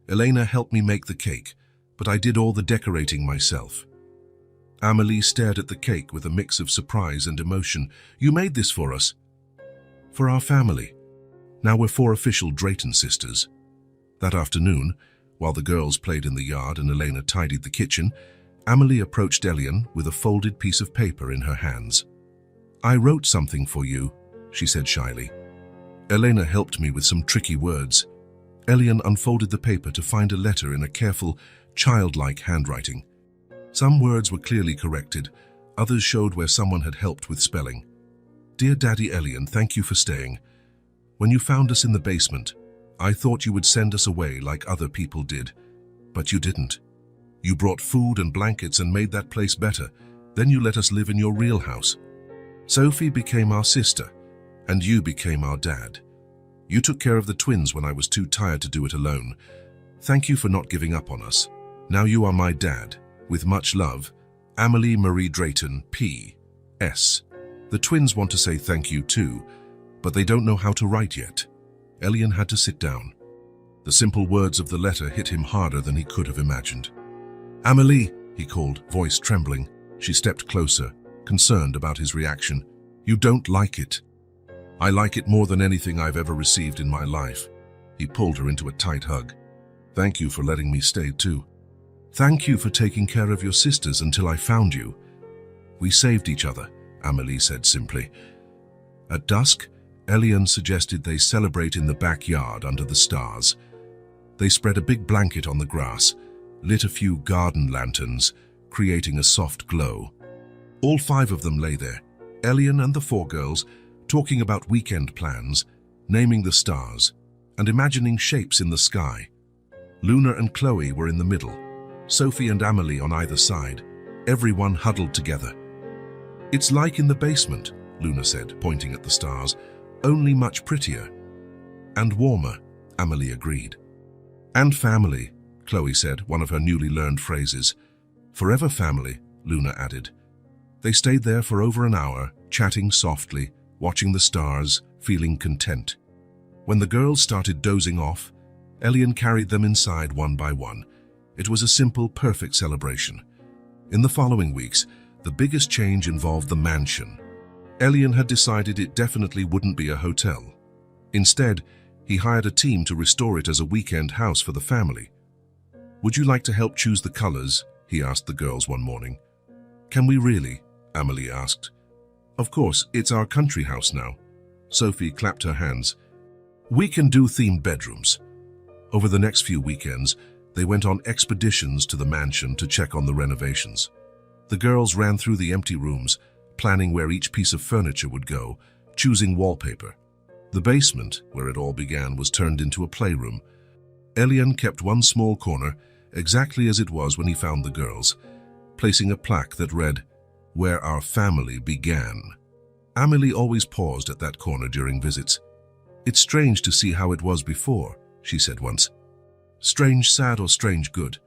"Elena helped me make the cake, but I did all the decorating myself." Amélie stared at the cake with a mix of surprise and emotion. "You made this for us?" "For our family. Now we're 4 official Drayton sisters." That afternoon, while the girls played in the yard and Elena tidied the kitchen, Amélie approached Elian with a folded piece of paper in her hands. "I wrote something for you," she said shyly. Elena helped me with some tricky words. Elian unfolded the paper to find a letter in a careful, childlike handwriting. Some words were clearly corrected, others showed where someone had helped with spelling. "Dear Daddy Elian, thank you for staying. When you found us in the basement, I thought you would send us away like other people did, but you didn't. You brought food and blankets and made that place better. Then you let us live in your real house. Sophie became our sister, and you became our dad. You took care of the twins when I was too tired to do it alone. Thank you for not giving up on us. Now you are my dad. With much love, Amélie Marie Drayton, P.S. The twins want to say thank you too, but they don't know how to write yet." Elian had to sit down. The simple words of the letter hit him harder than he could have imagined. "Amélie," he called, voice trembling. She stepped closer, concerned about his reaction. "You don't like it." "I like it more than anything I've ever received in my life." He pulled her into a tight hug. "Thank you for letting me stay too. Thank you for taking care of your sisters until I found you." "We saved each other," Amélie said simply. At dusk, Elian suggested they celebrate in the backyard under the stars. They spread a big blanket on the grass, lit a few garden lanterns, creating a soft glow. All 5 of them lay there, Elian and the 4 girls, talking about weekend plans, naming the stars, and imagining shapes in the sky. Luna and Chloe were in the middle, Sophie and Amélie on either side, everyone huddled together. "It's like in the basement," Luna said, pointing at the stars, "only much prettier." "And warmer," Amélie agreed. "And family," Chloe said, one of her newly learned phrases. "Forever family," Luna added. They stayed there for over an hour, chatting softly, watching the stars, feeling content. When the girls started dozing off, Elian carried them inside one by one. It was a simple, perfect celebration. In the following weeks, the biggest change involved the mansion. Elian had decided it definitely wouldn't be a hotel. Instead, he hired a team to restore it as a weekend house for the family. "Would you like to help choose the colors?" he asked the girls one morning. "Can we really?" Amelie asked. "Of course, it's our country house now." Sophie clapped her hands. "We can do themed bedrooms." Over the next few weekends, they went on expeditions to the mansion to check on the renovations. The girls ran through the empty rooms, planning where each piece of furniture would go, choosing wallpaper. The basement, where it all began, was turned into a playroom. Elian kept one small corner exactly as it was when he found the girls, placing a plaque that read, "Where our family began." Amelie always paused at that corner during visits. "It's strange to see how it was before," she said once. "Strange sad or strange good?"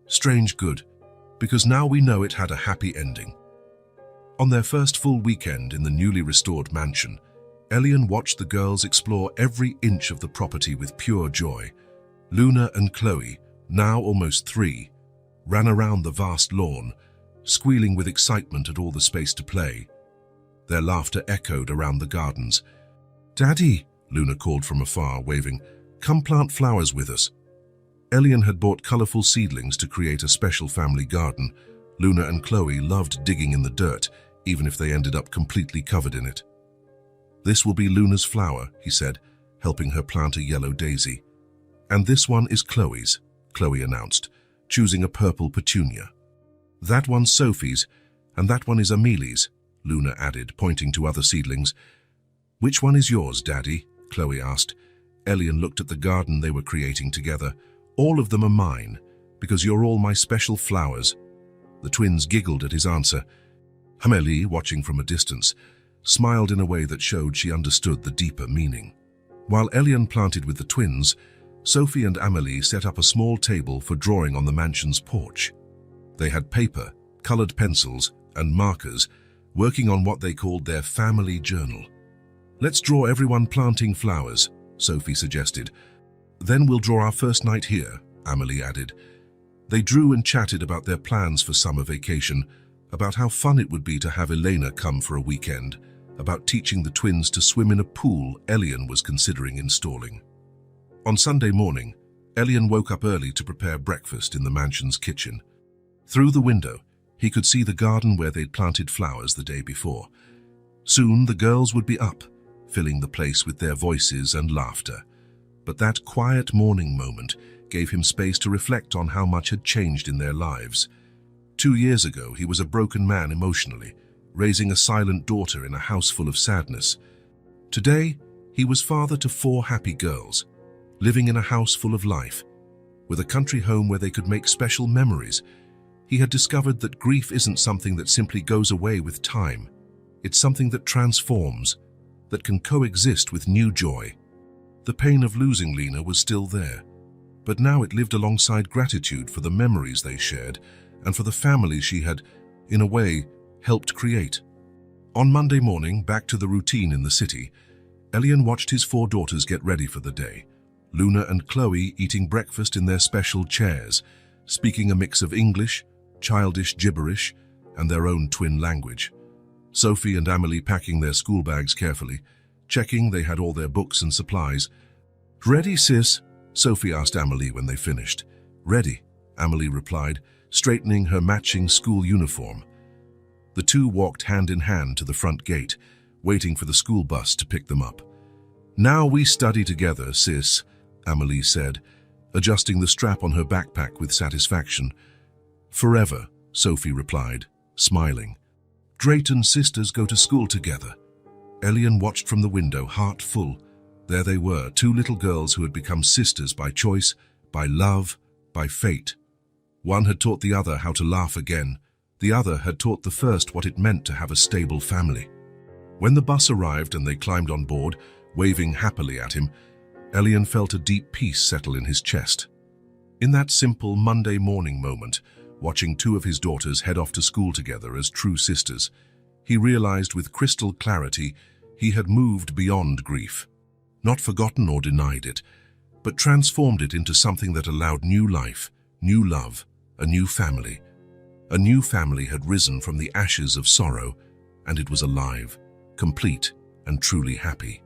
"Strange good, because now we know it had a happy ending." On their first full weekend in the newly restored mansion, Elian watched the girls explore every inch of the property with pure joy. Luna and Chloe, now almost 3, ran around the vast lawn, squealing with excitement at all the space to play. Their laughter echoed around the gardens. "Daddy," Luna called from afar, waving, "come plant flowers with us." Elian had bought colorful seedlings to create a special family garden. Luna and Chloe loved digging in the dirt, even if they ended up completely covered in it. "This will be Luna's flower," he said, helping her plant a yellow daisy. "And this one is Chloe's," Chloe announced, choosing a purple petunia. "That one's Sophie's, and that one is Amelie's," Luna added, pointing to other seedlings. "Which one is yours, Daddy?" Chloe asked. Elian looked at the garden they were creating together. "All of them are mine, because you're all my special flowers." The twins giggled at his answer. Amelie, watching from a distance, smiled in a way that showed she understood the deeper meaning. While Elian planted with the twins, Sophie and Amelie set up a small table for drawing on the mansion's porch. They had paper, colored pencils, and markers, working on what they called their family journal. "Let's draw everyone planting flowers," Sophie suggested. "Then we'll draw our first night here," Amelie added. They drew and chatted about their plans for summer vacation, about how fun it would be to have Elena come for a weekend, about teaching the twins to swim in a pool Elian was considering installing. On Sunday morning, Elian woke up early to prepare breakfast in the mansion's kitchen. Through the window, he could see the garden where they'd planted flowers the day before. Soon the girls would be up, filling the place with their voices and laughter. But that quiet morning moment gave him space to reflect on how much had changed in their lives. 2 years ago, he was a broken man emotionally, raising a silent daughter in a house full of sadness. Today, he was father to 4 happy girls, living in a house full of life, with a country home where they could make special memories. He had discovered that grief isn't something that simply goes away with time. It's something that transforms, that can coexist with new joy. The pain of losing Lena was still there, but now it lived alongside gratitude for the memories they shared and for the family she had, in a way, helped create. On Monday morning, back to the routine in the city, Elian watched his 4 daughters get ready for the day. Luna and Chloe eating breakfast in their special chairs, speaking a mix of English, childish gibberish, and their own twin language. Sophie and Amelie packing their school bags carefully, checking they had all their books and supplies. "Ready, sis?" Sophie asked Amelie when they finished. "Ready," Amelie replied, straightening her matching school uniform. The two walked hand in hand to the front gate, waiting for the school bus to pick them up. "Now we study together, sis," Amelie said, adjusting the strap on her backpack with satisfaction. "Forever," Sophie replied, smiling. Drayton sisters go to school together. Elian watched from the window, heart full. There they were, 2 little girls who had become sisters by choice, by love, by fate. One had taught the other how to laugh again. The other had taught the first what it meant to have a stable family. When the bus arrived and they climbed on board, waving happily at him, Elian felt a deep peace settle in his chest. In that simple Monday morning moment, watching 2 of his daughters head off to school together as true sisters, he realized with crystal clarity he had moved beyond grief. Not forgotten or denied it, but transformed it into something that allowed new life, new love, a new family. A new family had risen from the ashes of sorrow, and it was alive, complete, and truly happy.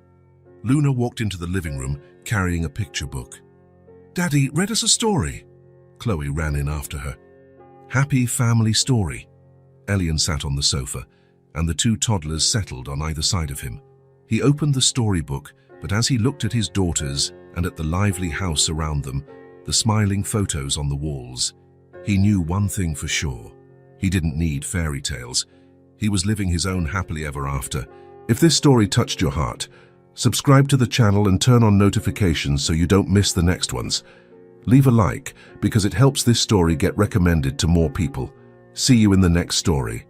Luna walked into the living room carrying a picture book. "Daddy, read us a story." Chloe ran in after her. Happy family story. Elian sat on the sofa, and the two toddlers settled on either side of him. He opened the storybook, but as he looked at his daughters and at the lively house around them, the smiling photos on the walls, he knew one thing for sure. He didn't need fairy tales. He was living his own happily ever after. If this story touched your heart, subscribe to the channel and turn on notifications so you don't miss the next ones. Leave a like because it helps this story get recommended to more people. See you in the next story.